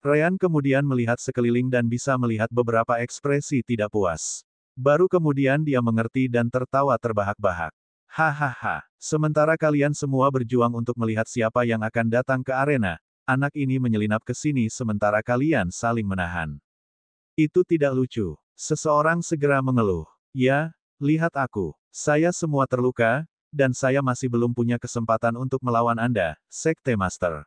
Speaker 1: Ryan kemudian melihat sekeliling dan bisa melihat beberapa ekspresi tidak puas. Baru kemudian dia mengerti dan tertawa terbahak-bahak. Hahaha, sementara kalian semua berjuang untuk melihat siapa yang akan datang ke arena, anak ini menyelinap ke sini sementara kalian saling menahan. Itu tidak lucu. Seseorang segera mengeluh. Ya, lihat aku. Saya semua terluka, dan saya masih belum punya kesempatan untuk melawan Anda, Sekte Master.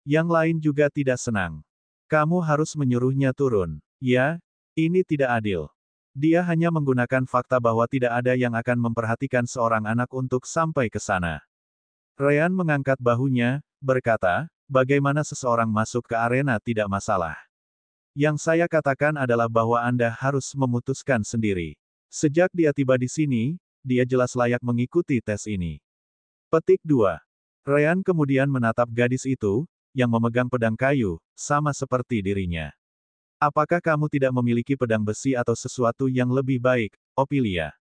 Speaker 1: Yang lain juga tidak senang. Kamu harus menyuruhnya turun. Ya, ini tidak adil. Dia hanya menggunakan fakta bahwa tidak ada yang akan memperhatikan seorang anak untuk sampai ke sana. Ryan mengangkat bahunya, berkata, bagaimana seseorang masuk ke arena tidak masalah. Yang saya katakan adalah bahwa Anda harus memutuskan sendiri. Sejak dia tiba di sini, dia jelas layak mengikuti tes ini. Petik 2. Ryan kemudian menatap gadis itu, yang memegang pedang kayu, sama seperti dirinya. Apakah kamu tidak memiliki pedang besi atau sesuatu yang lebih baik, Ophelia?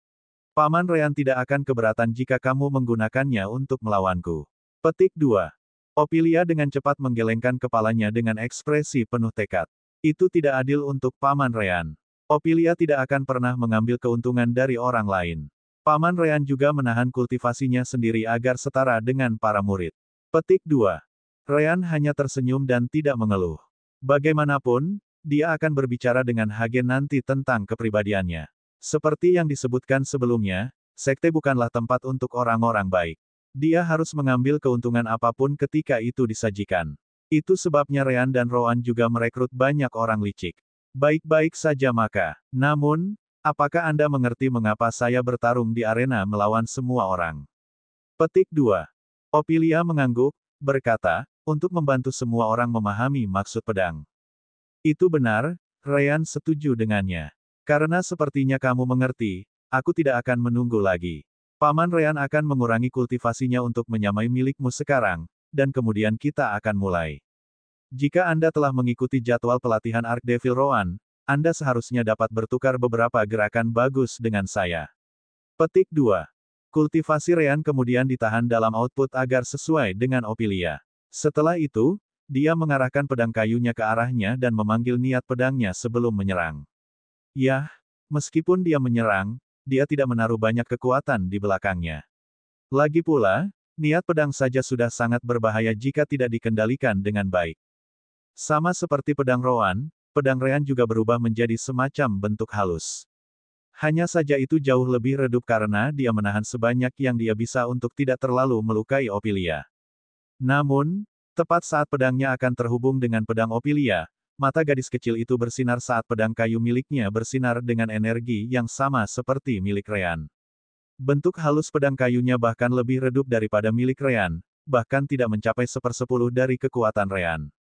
Speaker 1: Paman Ryan tidak akan keberatan jika kamu menggunakannya untuk melawanku. Petik 2. Ophelia dengan cepat menggelengkan kepalanya dengan ekspresi penuh tekad. Itu tidak adil untuk Paman Ryan. Ophelia tidak akan pernah mengambil keuntungan dari orang lain. Paman Ryan juga menahan kultivasinya sendiri agar setara dengan para murid. Petik 2. Ryan hanya tersenyum dan tidak mengeluh. Bagaimanapun, dia akan berbicara dengan Hagen nanti tentang kepribadiannya. Seperti yang disebutkan sebelumnya, sekte bukanlah tempat untuk orang-orang baik. Dia harus mengambil keuntungan apapun ketika itu disajikan. Itu sebabnya Ryan dan Rowan juga merekrut banyak orang licik. Baik-baik saja maka. Namun, apakah Anda mengerti mengapa saya bertarung di arena melawan semua orang? Petik 2. Ophelia mengangguk, berkata, untuk membantu semua orang memahami maksud pedang. Itu benar, Ryan setuju dengannya. Karena sepertinya kamu mengerti, aku tidak akan menunggu lagi. Paman Ryan akan mengurangi kultivasinya untuk menyamai milikmu sekarang, dan kemudian kita akan mulai. Jika Anda telah mengikuti jadwal pelatihan Archdevil Rowan, Anda seharusnya dapat bertukar beberapa gerakan bagus dengan saya. Petik 2. Kultivasi Ryan kemudian ditahan dalam output agar sesuai dengan Ophelia. Setelah itu, dia mengarahkan pedang kayunya ke arahnya dan memanggil niat pedangnya sebelum menyerang. Yah, meskipun dia menyerang, dia tidak menaruh banyak kekuatan di belakangnya. Lagi pula, niat pedang saja sudah sangat berbahaya jika tidak dikendalikan dengan baik. Sama seperti pedang Rowan, pedang Ryan juga berubah menjadi semacam bentuk halus. Hanya saja itu jauh lebih redup karena dia menahan sebanyak yang dia bisa untuk tidak terlalu melukai Ophelia. Namun, tepat saat pedangnya akan terhubung dengan pedang Ophelia, mata gadis kecil itu bersinar saat pedang kayu miliknya bersinar dengan energi yang sama seperti milik Ryan. Bentuk halus pedang kayunya bahkan lebih redup daripada milik Ryan, bahkan tidak mencapai 1/10 dari kekuatan Ryan.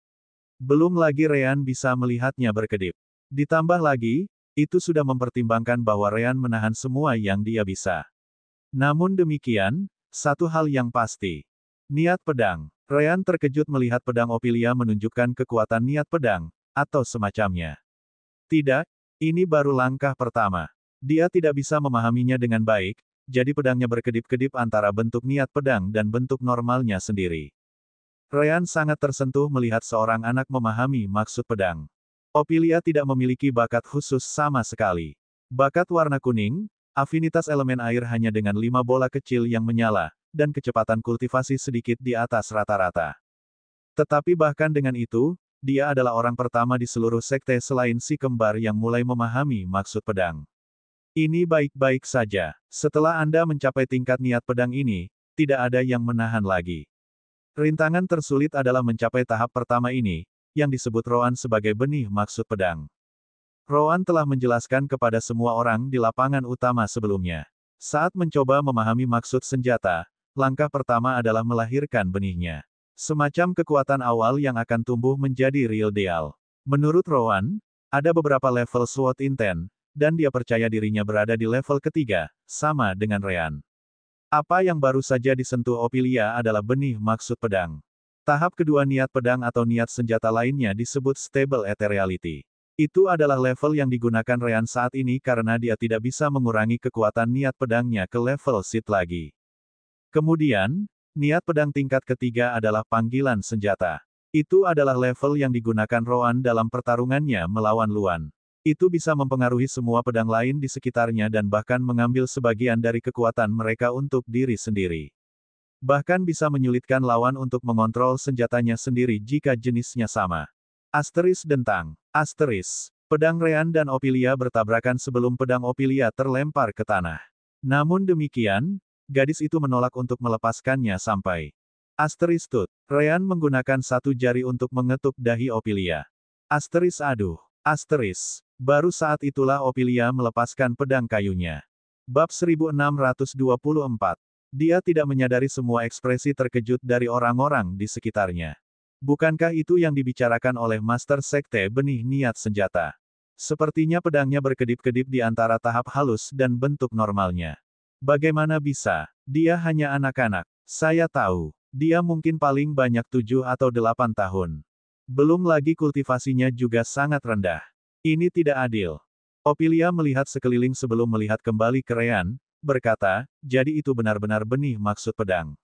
Speaker 1: Belum lagi Ryan bisa melihatnya berkedip. Ditambah lagi, itu sudah mempertimbangkan bahwa Ryan menahan semua yang dia bisa. Namun demikian, satu hal yang pasti. Niat pedang. Ryan terkejut melihat pedang Ophelia menunjukkan kekuatan niat pedang, atau semacamnya. Tidak, ini baru langkah pertama. Dia tidak bisa memahaminya dengan baik, jadi pedangnya berkedip-kedip antara bentuk niat pedang dan bentuk normalnya sendiri. Ryan sangat tersentuh melihat seorang anak memahami maksud pedang. Ophelia tidak memiliki bakat khusus sama sekali. Bakat warna kuning, afinitas elemen air hanya dengan 5 bola kecil yang menyala, dan kecepatan kultivasi sedikit di atas rata-rata. Tetapi bahkan dengan itu, dia adalah orang pertama di seluruh sekte selain si kembar yang mulai memahami maksud pedang. Ini baik-baik saja. Setelah Anda mencapai tingkat niat pedang ini, tidak ada yang menahan lagi. Rintangan tersulit adalah mencapai tahap pertama ini, yang disebut Rowan sebagai benih maksud pedang. Rowan telah menjelaskan kepada semua orang di lapangan utama sebelumnya. Saat mencoba memahami maksud senjata, langkah pertama adalah melahirkan benihnya. Semacam kekuatan awal yang akan tumbuh menjadi real deal. Menurut Rowan, ada beberapa level SWOT intent, dan dia percaya dirinya berada di level ketiga, sama dengan Ryan. Apa yang baru saja disentuh Ophelia adalah benih maksud pedang. Tahap kedua niat pedang atau niat senjata lainnya disebut stable ethereality. Itu adalah level yang digunakan Ryan saat ini karena dia tidak bisa mengurangi kekuatan niat pedangnya ke level SID lagi. Kemudian, niat pedang tingkat ketiga adalah panggilan senjata. Itu adalah level yang digunakan Rowan dalam pertarungannya melawan Luan. Itu bisa mempengaruhi semua pedang lain di sekitarnya dan bahkan mengambil sebagian dari kekuatan mereka untuk diri sendiri. Bahkan bisa menyulitkan lawan untuk mengontrol senjatanya sendiri jika jenisnya sama. Asteris Dentang. Asteris. Pedang Ryan dan Ophelia bertabrakan sebelum pedang Ophelia terlempar ke tanah. Namun demikian, gadis itu menolak untuk melepaskannya sampai. Asteris tut. Ryan menggunakan satu jari untuk mengetuk dahi Ophelia. Asteris aduh. Asteris. Baru saat itulah Ophelia melepaskan pedang kayunya. Bab 1624. Dia tidak menyadari semua ekspresi terkejut dari orang-orang di sekitarnya. Bukankah itu yang dibicarakan oleh Master Sekte Benih Niat Senjata? Sepertinya pedangnya berkedip-kedip di antara tahap halus dan bentuk normalnya. Bagaimana bisa? Dia hanya anak-anak. Saya tahu. Dia mungkin paling banyak 7 atau 8 tahun. Belum lagi kultivasinya juga sangat rendah. Ini tidak adil. Ophelia melihat sekeliling sebelum melihat kembali ke Ryan, berkata, jadi itu benar-benar benih maksud pedang.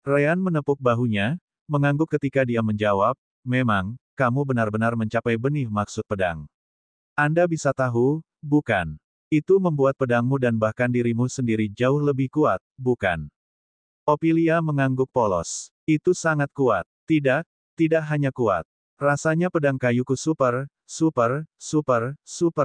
Speaker 1: Ryan menepuk bahunya, mengangguk ketika dia menjawab, memang, kamu benar-benar mencapai benih maksud pedang. Anda bisa tahu, bukan? Itu membuat pedangmu dan bahkan dirimu sendiri jauh lebih kuat, bukan? Ophelia mengangguk polos. Itu sangat kuat. Tidak, tidak hanya kuat. Rasanya pedang kayuku super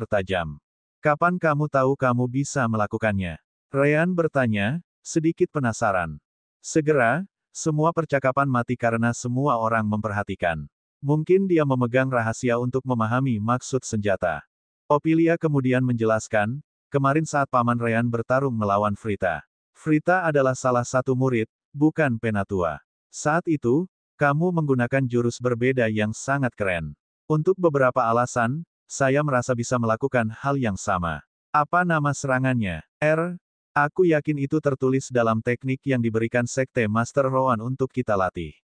Speaker 1: tajam. Kapan kamu tahu kamu bisa melakukannya? Ryan bertanya, sedikit penasaran. Segera, semua percakapan mati karena semua orang memperhatikan. Mungkin dia memegang rahasia untuk memahami maksud senjata. Ophelia kemudian menjelaskan, kemarin saat Paman Ryan bertarung melawan Frita. Frita adalah salah satu murid, bukan penatua. Saat itu, kamu menggunakan jurus berbeda yang sangat keren. Untuk beberapa alasan, saya merasa bisa melakukan hal yang sama. Apa nama serangannya? Aku yakin itu tertulis dalam teknik yang diberikan Sekte Master Rowan untuk kita latih.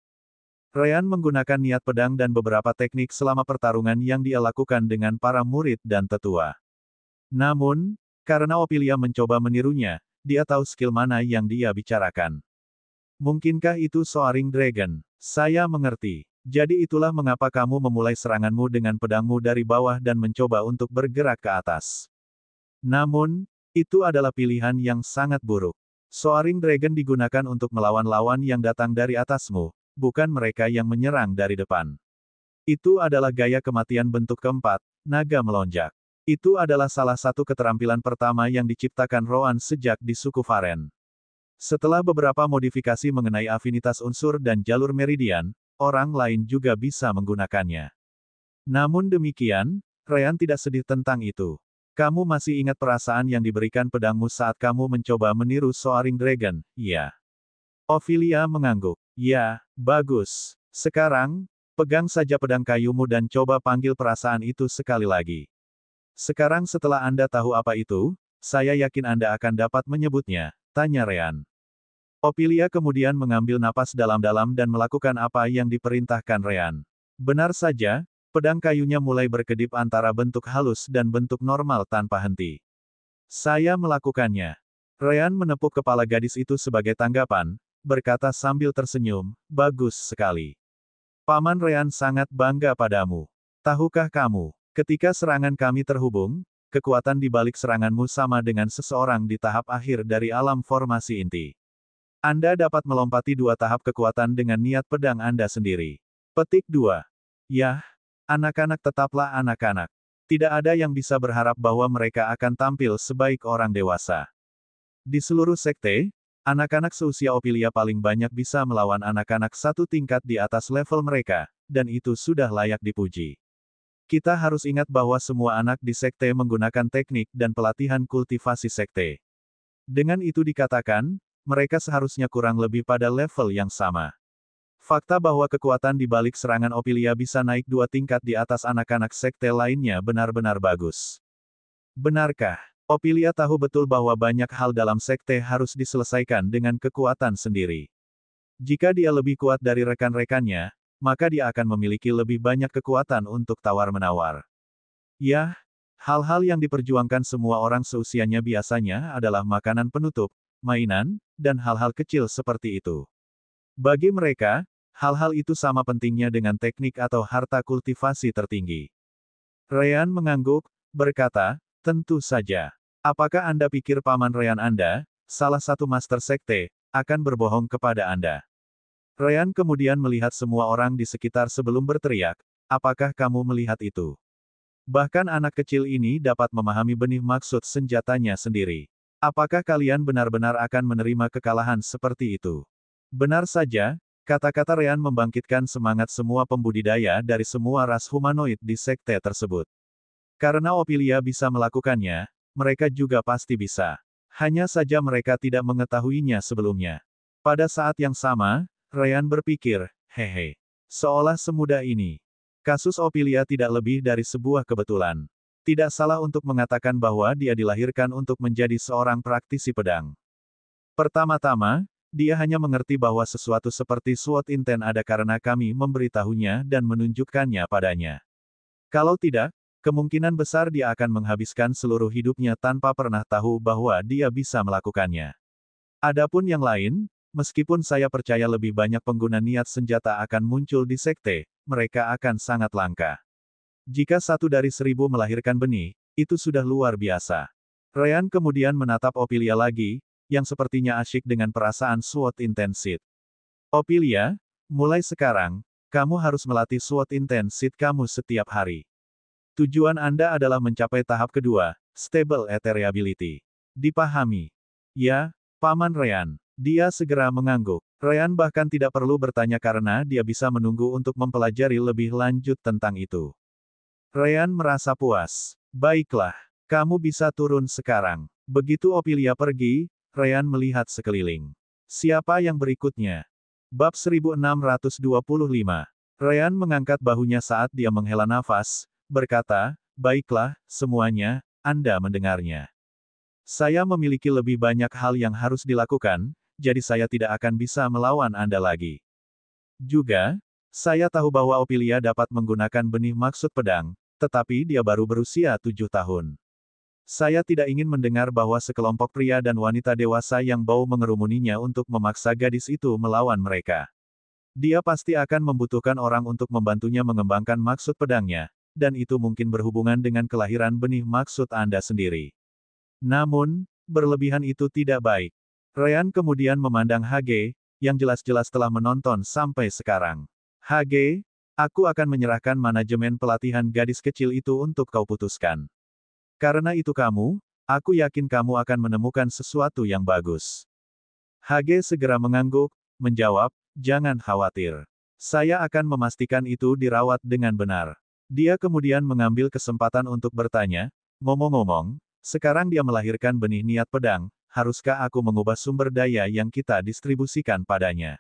Speaker 1: Ryan menggunakan niat pedang dan beberapa teknik selama pertarungan yang dia lakukan dengan para murid dan tetua. Namun, karena Ophelia mencoba menirunya, dia tahu skill mana yang dia bicarakan. Mungkinkah itu Soaring Dragon? Saya mengerti. Jadi itulah mengapa kamu memulai seranganmu dengan pedangmu dari bawah dan mencoba untuk bergerak ke atas. Namun, itu adalah pilihan yang sangat buruk. Soaring Dragon digunakan untuk melawan lawan yang datang dari atasmu, bukan mereka yang menyerang dari depan. Itu adalah gaya kematian bentuk keempat, naga melonjak. Itu adalah salah satu keterampilan pertama yang diciptakan Rowan sejak di suku Varen. Setelah beberapa modifikasi mengenai afinitas unsur dan jalur meridian, orang lain juga bisa menggunakannya. Namun demikian, Ryan tidak sedih tentang itu. Kamu masih ingat perasaan yang diberikan pedangmu saat kamu mencoba meniru Soaring Dragon, ya? Ophelia mengangguk. Ya, bagus. Sekarang, pegang saja pedang kayumu dan coba panggil perasaan itu sekali lagi. Sekarang setelah Anda tahu apa itu, saya yakin Anda akan dapat menyebutnya, tanya Ryan. Ophelia kemudian mengambil napas dalam-dalam dan melakukan apa yang diperintahkan Ryan. Benar saja, pedang kayunya mulai berkedip antara bentuk halus dan bentuk normal tanpa henti. Saya melakukannya. Ryan menepuk kepala gadis itu sebagai tanggapan, berkata sambil tersenyum, bagus sekali. Paman Ryan sangat bangga padamu. Tahukah kamu, ketika serangan kami terhubung, kekuatan di balik seranganmu sama dengan seseorang di tahap akhir dari alam formasi inti. Anda dapat melompati 2 tahap kekuatan dengan niat pedang Anda sendiri. Petik 2. Yah, anak-anak tetaplah anak-anak. Tidak ada yang bisa berharap bahwa mereka akan tampil sebaik orang dewasa. Di seluruh sekte, anak-anak seusia Ophelia paling banyak bisa melawan anak-anak satu tingkat di atas level mereka, dan itu sudah layak dipuji. Kita harus ingat bahwa semua anak di sekte menggunakan teknik dan pelatihan kultivasi sekte. Dengan itu dikatakan, mereka seharusnya kurang lebih pada level yang sama. Fakta bahwa kekuatan di balik serangan Ophelia bisa naik 2 tingkat di atas anak-anak sekte lainnya benar-benar bagus. Benarkah? Ophelia tahu betul bahwa banyak hal dalam sekte harus diselesaikan dengan kekuatan sendiri. Jika dia lebih kuat dari rekan-rekannya, maka dia akan memiliki lebih banyak kekuatan untuk tawar-menawar. Yah, hal-hal yang diperjuangkan semua orang seusianya biasanya adalah makanan penutup, mainan, dan hal-hal kecil seperti itu. Bagi mereka, hal-hal itu sama pentingnya dengan teknik atau harta kultivasi tertinggi. Ryan mengangguk, berkata, tentu saja. Apakah Anda pikir Paman Ryan Anda, salah satu master sekte, akan berbohong kepada Anda. Ryan kemudian melihat semua orang di sekitar sebelum berteriak, apakah kamu melihat itu? Bahkan anak kecil ini dapat memahami benih maksud senjatanya sendiri. Apakah kalian benar-benar akan menerima kekalahan seperti itu? Benar saja, kata-kata Ryan membangkitkan semangat semua pembudidaya dari semua ras humanoid di sekte tersebut. Karena Ophelia bisa melakukannya, mereka juga pasti bisa. Hanya saja mereka tidak mengetahuinya sebelumnya. Pada saat yang sama, Ryan berpikir, hehe, seolah semudah ini. Kasus Ophelia tidak lebih dari sebuah kebetulan. Tidak salah untuk mengatakan bahwa dia dilahirkan untuk menjadi seorang praktisi pedang. Pertama-tama, dia hanya mengerti bahwa sesuatu seperti SWOT Intent ada karena kami memberitahunya dan menunjukkannya padanya. Kalau tidak, kemungkinan besar dia akan menghabiskan seluruh hidupnya tanpa pernah tahu bahwa dia bisa melakukannya. Adapun yang lain, meskipun saya percaya lebih banyak pengguna niat senjata akan muncul di sekte, mereka akan sangat langka. Jika 1 dari 1000 melahirkan benih, itu sudah luar biasa. Ryan kemudian menatap Ophelia lagi, yang sepertinya asyik dengan perasaan SWOT Intensit. Ophelia, mulai sekarang, kamu harus melatih SWOT Intensit kamu setiap hari. Tujuan Anda adalah mencapai tahap kedua, Stable Ethereability. Dipahami? Ya, Paman Ryan. Dia segera mengangguk. Ryan bahkan tidak perlu bertanya karena dia bisa menunggu untuk mempelajari lebih lanjut tentang itu. Ryan merasa puas. Baiklah, kamu bisa turun sekarang. Begitu Ophelia pergi, Ryan melihat sekeliling. Siapa yang berikutnya? Bab 1625. Ryan mengangkat bahunya saat dia menghela nafas, berkata, baiklah, semuanya, Anda mendengarnya. Saya memiliki lebih banyak hal yang harus dilakukan, jadi saya tidak akan bisa melawan Anda lagi. Juga, saya tahu bahwa Ophelia dapat menggunakan benih maksud pedang, tetapi dia baru berusia 7 tahun. Saya tidak ingin mendengar bahwa sekelompok pria dan wanita dewasa yang bau mengerumuninya untuk memaksa gadis itu melawan mereka. Dia pasti akan membutuhkan orang untuk membantunya mengembangkan maksud pedangnya, dan itu mungkin berhubungan dengan kelahiran benih maksud Anda sendiri. Namun, berlebihan itu tidak baik. Ryan kemudian memandang HG, yang jelas-jelas telah menonton sampai sekarang. HG, aku akan menyerahkan manajemen pelatihan gadis kecil itu untuk kau putuskan. Karena itu aku yakin kamu akan menemukan sesuatu yang bagus. HG segera mengangguk, menjawab, jangan khawatir. Saya akan memastikan itu dirawat dengan benar. Dia kemudian mengambil kesempatan untuk bertanya, ngomong-ngomong, sekarang dia melahirkan benih niat pedang, haruskah aku mengubah sumber daya yang kita distribusikan padanya?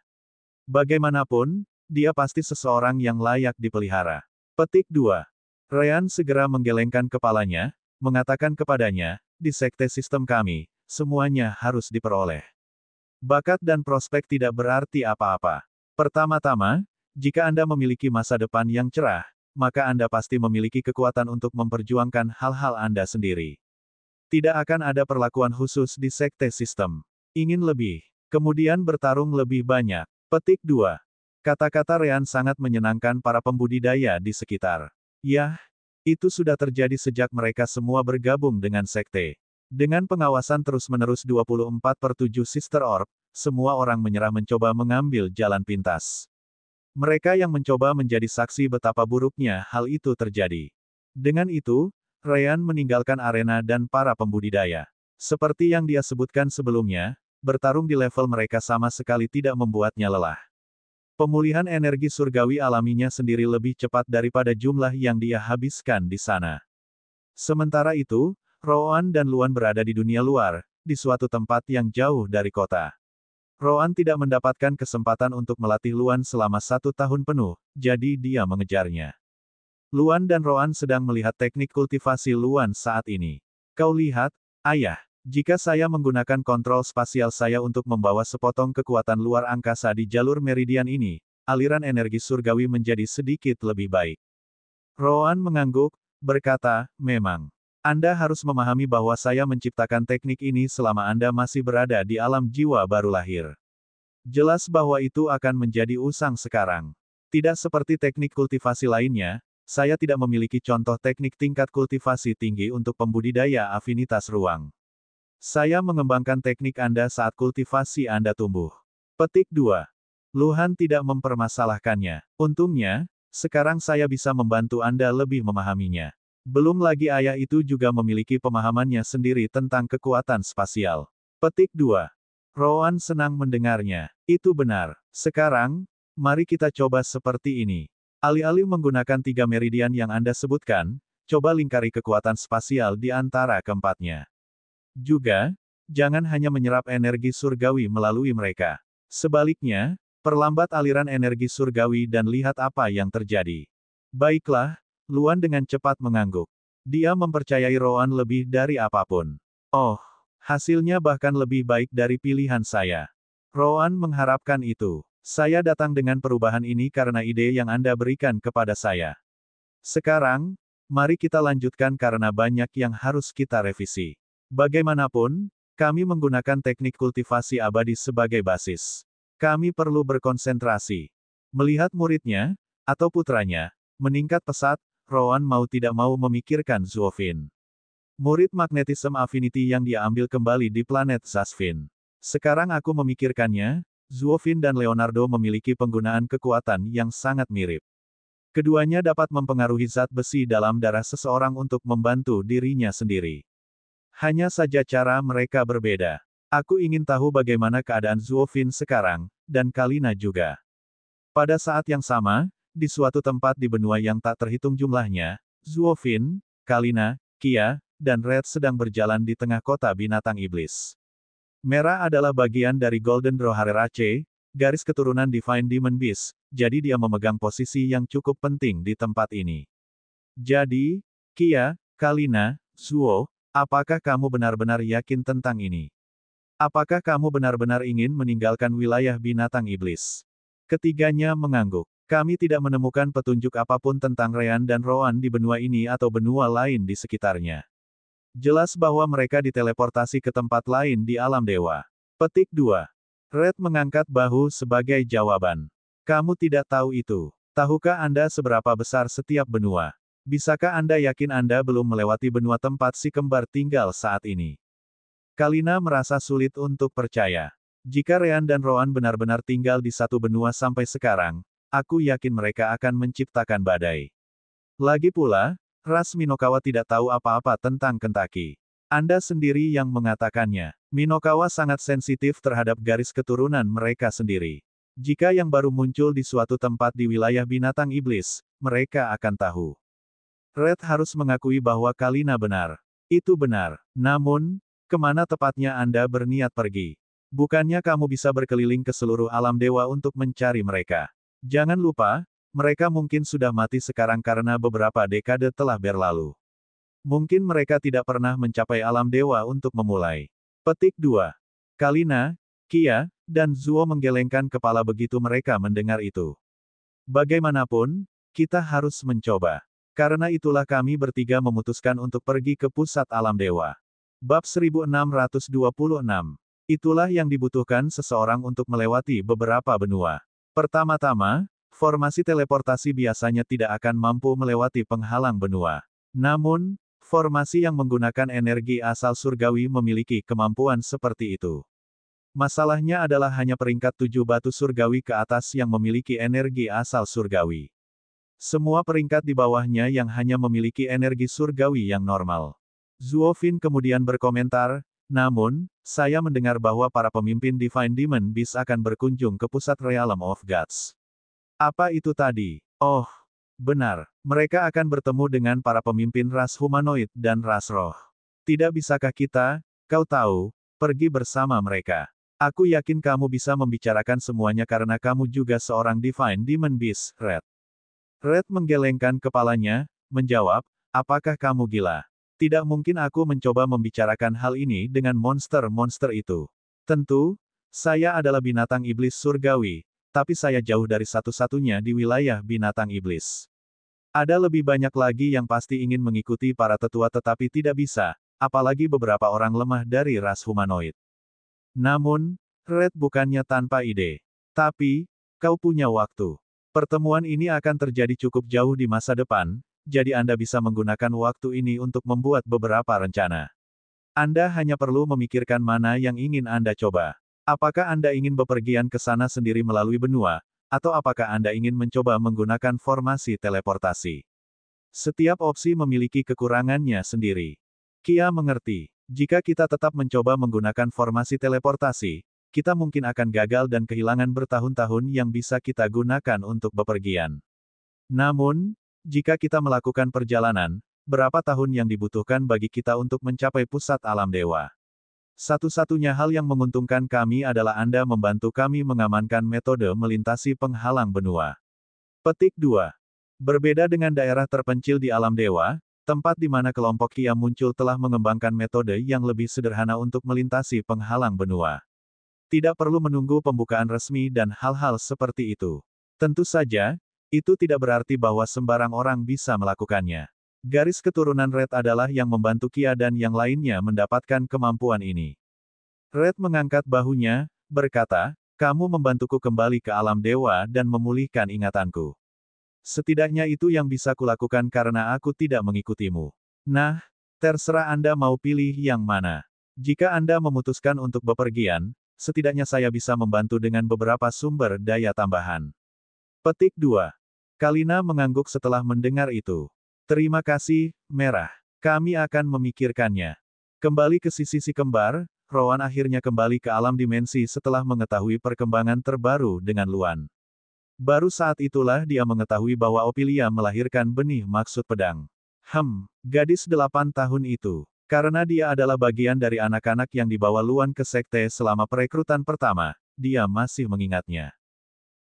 Speaker 1: Bagaimanapun, dia pasti seseorang yang layak dipelihara. Petik 2. Ryan segera menggelengkan kepalanya, mengatakan kepadanya, di sekte sistem kami, semuanya harus diperoleh. Bakat dan prospek tidak berarti apa-apa. Pertama-tama, jika Anda memiliki masa depan yang cerah, maka Anda pasti memiliki kekuatan untuk memperjuangkan hal-hal Anda sendiri. Tidak akan ada perlakuan khusus di sekte sistem. Ingin lebih, kemudian bertarung lebih banyak. Petik 2. Kata-kata Ryan sangat menyenangkan para pembudidaya di sekitar. Yah, itu sudah terjadi sejak mereka semua bergabung dengan sekte. Dengan pengawasan terus-menerus 24/7 Sister Orb, semua orang menyerah mencoba mengambil jalan pintas. Mereka yang mencoba menjadi saksi betapa buruknya hal itu terjadi. Dengan itu, Ryan meninggalkan arena dan para pembudidaya. Seperti yang dia sebutkan sebelumnya, bertarung di level mereka sama sekali tidak membuatnya lelah. Pemulihan energi surgawi alaminya sendiri lebih cepat daripada jumlah yang dia habiskan di sana. Sementara itu, Rowan dan Luan berada di dunia luar, di suatu tempat yang jauh dari kota. Rowan tidak mendapatkan kesempatan untuk melatih Luan selama 1 tahun penuh, jadi dia mengejarnya. Luan dan Rowan sedang melihat teknik kultivasi Luan saat ini. Kau lihat, ayah, jika saya menggunakan kontrol spasial saya untuk membawa sepotong kekuatan luar angkasa di jalur meridian ini, aliran energi surgawi menjadi sedikit lebih baik. Rowan mengangguk, berkata, memang. Anda harus memahami bahwa saya menciptakan teknik ini selama Anda masih berada di alam jiwa baru lahir. Jelas bahwa itu akan menjadi usang sekarang. Tidak seperti teknik kultivasi lainnya, saya tidak memiliki contoh teknik tingkat kultivasi tinggi untuk pembudidaya afinitas ruang. Saya mengembangkan teknik Anda saat kultivasi Anda tumbuh. Petik 2. Luhan tidak mempermasalahkannya. Untungnya, sekarang saya bisa membantu Anda lebih memahaminya. Belum lagi ayah itu juga memiliki pemahamannya sendiri tentang kekuatan spasial. Petik 2. Rowan senang mendengarnya. Itu benar. Sekarang, mari kita coba seperti ini. Alih-alih menggunakan 3 meridian yang Anda sebutkan, coba lingkari kekuatan spasial di antara keempatnya. Juga, jangan hanya menyerap energi surgawi melalui mereka. Sebaliknya, perlambat aliran energi surgawi dan lihat apa yang terjadi. Baiklah, Luan dengan cepat mengangguk. Dia mempercayai Rowan lebih dari apapun. Oh, hasilnya bahkan lebih baik dari pilihan saya. Rowan mengharapkan itu. Saya datang dengan perubahan ini karena ide yang Anda berikan kepada saya. Sekarang, mari kita lanjutkan karena banyak yang harus kita revisi. Bagaimanapun, kami menggunakan teknik kultivasi abadi sebagai basis. Kami perlu berkonsentrasi. Melihat muridnya, atau putranya, meningkat pesat, Rowan mau tidak mau memikirkan Zuofin. Murid Magnetism Affinity yang dia ambil kembali di planet Zasfin. Sekarang aku memikirkannya, Zuofin dan Leonardo memiliki penggunaan kekuatan yang sangat mirip. Keduanya dapat mempengaruhi zat besi dalam darah seseorang untuk membantu dirinya sendiri. Hanya saja cara mereka berbeda. Aku ingin tahu bagaimana keadaan Zuofin sekarang, dan Kalina juga. Pada saat yang sama, di suatu tempat di benua yang tak terhitung jumlahnya, Zuofin, Kalina, Kia, dan Red sedang berjalan di tengah kota binatang iblis. Merah adalah bagian dari Golden Roharerace, garis keturunan Divine Demon Beast, jadi dia memegang posisi yang cukup penting di tempat ini. Jadi, Kia, Kalina, Zuo, apakah kamu benar-benar yakin tentang ini? Apakah kamu benar-benar ingin meninggalkan wilayah binatang iblis? Ketiganya mengangguk. Kami tidak menemukan petunjuk apapun tentang Rean dan Rowan di benua ini atau benua lain di sekitarnya. Jelas bahwa mereka diteleportasi ke tempat lain di alam dewa. Petik 2. Red mengangkat bahu sebagai jawaban. Kamu tidak tahu itu. Tahukah Anda seberapa besar setiap benua? Bisakah Anda yakin Anda belum melewati benua tempat si kembar tinggal saat ini? Kalina merasa sulit untuk percaya. Jika Rean dan Rowan benar-benar tinggal di satu benua sampai sekarang, aku yakin mereka akan menciptakan badai. Lagi pula, ras Minokawa tidak tahu apa-apa tentang Kentucky. Anda sendiri yang mengatakannya. Minokawa sangat sensitif terhadap garis keturunan mereka sendiri. Jika yang baru muncul di suatu tempat di wilayah binatang iblis, mereka akan tahu. Red harus mengakui bahwa Kalina benar. Itu benar. Namun, kemana tepatnya Anda berniat pergi? Bukannya kamu bisa berkeliling ke seluruh alam dewa untuk mencari mereka. Jangan lupa, mereka mungkin sudah mati sekarang karena beberapa dekade telah berlalu. Mungkin mereka tidak pernah mencapai alam dewa untuk memulai. Petik 2. Kalina, Kia, dan Zuo menggelengkan kepala begitu mereka mendengar itu. Bagaimanapun, kita harus mencoba. Karena itulah kami bertiga memutuskan untuk pergi ke pusat alam dewa. Bab 1626. Itulah yang dibutuhkan seseorang untuk melewati beberapa benua. Pertama-tama, formasi teleportasi biasanya tidak akan mampu melewati penghalang benua. Namun, formasi yang menggunakan energi asal surgawi memiliki kemampuan seperti itu. Masalahnya adalah hanya peringkat 7 batu surgawi ke atas yang memiliki energi asal surgawi. Semua peringkat di bawahnya yang hanya memiliki energi surgawi yang normal. Zuofin kemudian berkomentar, namun, saya mendengar bahwa para pemimpin Divine Demon Beast akan berkunjung ke pusat Realm of Gods. Apa itu tadi? Oh, benar. Mereka akan bertemu dengan para pemimpin ras humanoid dan ras roh. Tidak bisakah kita, kau tahu, pergi bersama mereka? Aku yakin kamu bisa membicarakan semuanya karena kamu juga seorang Divine Demon Beast, Red. Red menggelengkan kepalanya, menjawab, apakah kamu gila? Tidak mungkin aku mencoba membicarakan hal ini dengan monster-monster itu. Tentu, saya adalah binatang iblis surgawi, tapi saya jauh dari satu-satunya di wilayah binatang iblis. Ada lebih banyak lagi yang pasti ingin mengikuti para tetua tetapi tidak bisa, apalagi beberapa orang lemah dari ras humanoid. Namun, Red bukannya tanpa ide. Tapi, kau punya waktu. Pertemuan ini akan terjadi cukup jauh di masa depan, jadi Anda bisa menggunakan waktu ini untuk membuat beberapa rencana. Anda hanya perlu memikirkan mana yang ingin Anda coba. Apakah Anda ingin bepergian ke sana sendiri melalui benua, atau apakah Anda ingin mencoba menggunakan formasi teleportasi? Setiap opsi memiliki kekurangannya sendiri. Kia mengerti. Jika kita tetap mencoba menggunakan formasi teleportasi, kita mungkin akan gagal dan kehilangan bertahun-tahun yang bisa kita gunakan untuk bepergian. Namun, jika kita melakukan perjalanan, berapa tahun yang dibutuhkan bagi kita untuk mencapai pusat alam dewa? Satu-satunya hal yang menguntungkan kami adalah Anda membantu kami mengamankan metode melintasi penghalang benua. Petik 2. Berbeda dengan daerah terpencil di alam dewa, tempat di mana kelompok Kia muncul telah mengembangkan metode yang lebih sederhana untuk melintasi penghalang benua. Tidak perlu menunggu pembukaan resmi dan hal-hal seperti itu. Tentu saja, itu tidak berarti bahwa sembarang orang bisa melakukannya. Garis keturunan Red adalah yang membantu Kia dan yang lainnya mendapatkan kemampuan ini. Red mengangkat bahunya, berkata, kamu membantuku kembali ke alam dewa dan memulihkan ingatanku. Setidaknya itu yang bisa kulakukan karena aku tidak mengikutimu. Nah, terserah Anda mau pilih yang mana. Jika Anda memutuskan untuk bepergian, setidaknya saya bisa membantu dengan beberapa sumber daya tambahan. Petik 2. Kalina mengangguk setelah mendengar itu. Terima kasih, Merah. Kami akan memikirkannya. Kembali ke sisi kembar, Rowan akhirnya kembali ke alam dimensi setelah mengetahui perkembangan terbaru dengan Luan. Baru saat itulah dia mengetahui bahwa Ophelia melahirkan benih maksud pedang. Gadis 8 tahun itu. Karena dia adalah bagian dari anak-anak yang dibawa Luan ke sekte selama perekrutan pertama, dia masih mengingatnya.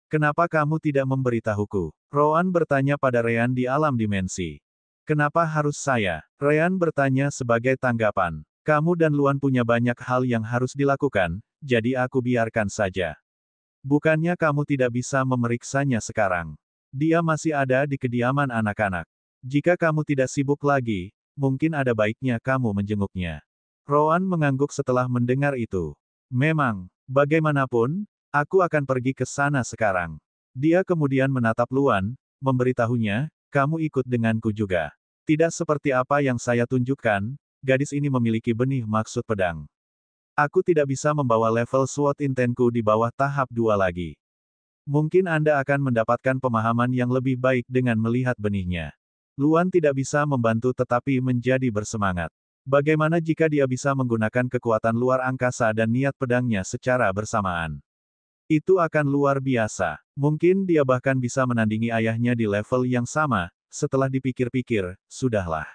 Speaker 1: Kenapa kamu tidak memberitahuku? Rowan bertanya pada Ryan di alam dimensi. Kenapa harus saya? Ryan bertanya sebagai tanggapan. Kamu dan Luan punya banyak hal yang harus dilakukan, jadi aku biarkan saja. Bukannya kamu tidak bisa memeriksanya sekarang. Dia masih ada di kediaman anak-anak. Jika kamu tidak sibuk lagi, mungkin ada baiknya kamu menjenguknya. Rowan mengangguk setelah mendengar itu. Memang, bagaimanapun, aku akan pergi ke sana sekarang. Dia kemudian menatap Luan, memberitahunya, kamu ikut denganku juga. Tidak seperti apa yang saya tunjukkan, gadis ini memiliki benih maksud pedang. Aku tidak bisa membawa level SWOT intenku di bawah tahap 2 lagi. Mungkin Anda akan mendapatkan pemahaman yang lebih baik dengan melihat benihnya. Luan tidak bisa membantu tetapi menjadi bersemangat. Bagaimana jika dia bisa menggunakan kekuatan luar angkasa dan niat pedangnya secara bersamaan? Itu akan luar biasa. Mungkin dia bahkan bisa menandingi ayahnya di level yang sama, setelah dipikir-pikir, sudahlah.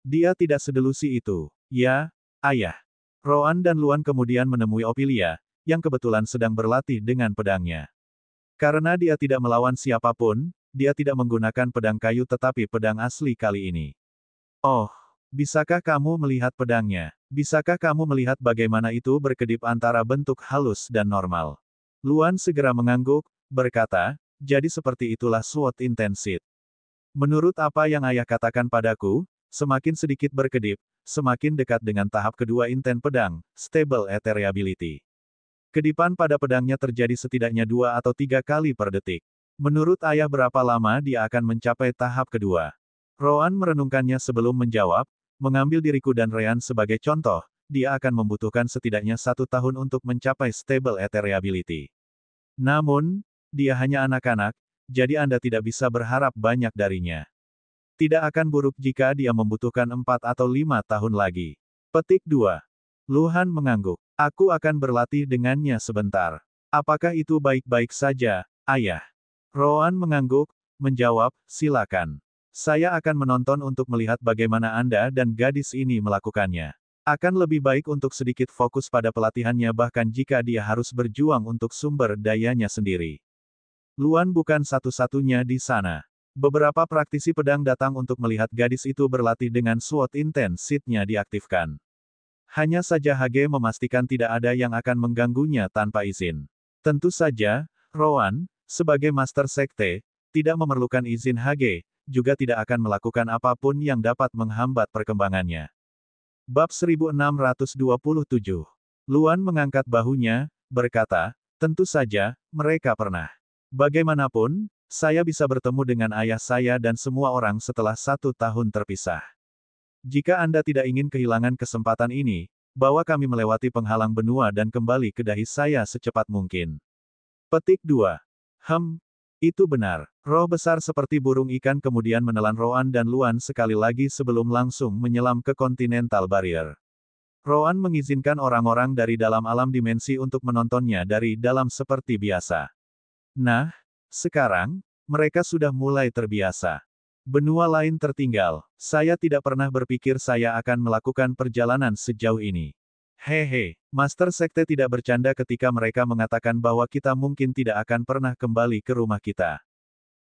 Speaker 1: Dia tidak sedelusi itu. Ya, ayah. Rowan dan Luan kemudian menemui Ophelia, yang kebetulan sedang berlatih dengan pedangnya. Karena dia tidak melawan siapapun, dia tidak menggunakan pedang kayu tetapi pedang asli kali ini. Oh, bisakah kamu melihat pedangnya? Bisakah kamu melihat bagaimana itu berkedip antara bentuk halus dan normal? Luan segera mengangguk, berkata, jadi seperti itulah SWOT Intensit. Menurut apa yang ayah katakan padaku, semakin sedikit berkedip, semakin dekat dengan tahap kedua inten pedang, stable ethereability. Kedipan pada pedangnya terjadi setidaknya 2 atau 3 kali per detik. Menurut ayah berapa lama dia akan mencapai tahap kedua? Rowan merenungkannya sebelum menjawab, mengambil diriku dan Ryan sebagai contoh, dia akan membutuhkan setidaknya 1 tahun untuk mencapai stable ethereability. Namun, dia hanya anak-anak, jadi Anda tidak bisa berharap banyak darinya. Tidak akan buruk jika dia membutuhkan 4 atau 5 tahun lagi. Petik 2. Luhan mengangguk. Aku akan berlatih dengannya sebentar. Apakah itu baik-baik saja, ayah? Rowan mengangguk, menjawab, silakan. Saya akan menonton untuk melihat bagaimana Anda dan gadis ini melakukannya. Akan lebih baik untuk sedikit fokus pada pelatihannya bahkan jika dia harus berjuang untuk sumber dayanya sendiri. Luan bukan satu-satunya di sana. Beberapa praktisi pedang datang untuk melihat gadis itu berlatih dengan SWOT Intensit-nya diaktifkan. Hanya saja HG memastikan tidak ada yang akan mengganggunya tanpa izin. Tentu saja, Rowan, sebagai Master Sekte, tidak memerlukan izin HG, juga tidak akan melakukan apapun yang dapat menghambat perkembangannya. Bab 1627. Luan mengangkat bahunya, berkata, tentu saja, mereka pernah. Bagaimanapun, saya bisa bertemu dengan ayah saya dan semua orang setelah 1 tahun terpisah. Jika Anda tidak ingin kehilangan kesempatan ini, bawa kami melewati penghalang benua dan kembali ke dahi saya secepat mungkin. Petik 2. Itu benar. Roh besar seperti burung ikan kemudian menelan Roan dan Luan sekali lagi sebelum langsung menyelam ke Continental Barrier. Roan mengizinkan orang-orang dari dalam alam dimensi untuk menontonnya dari dalam seperti biasa. Nah, sekarang, mereka sudah mulai terbiasa. Benua lain tertinggal. Saya tidak pernah berpikir saya akan melakukan perjalanan sejauh ini. Hehe, Master Sekte tidak bercanda ketika mereka mengatakan bahwa kita mungkin tidak akan pernah kembali ke rumah kita.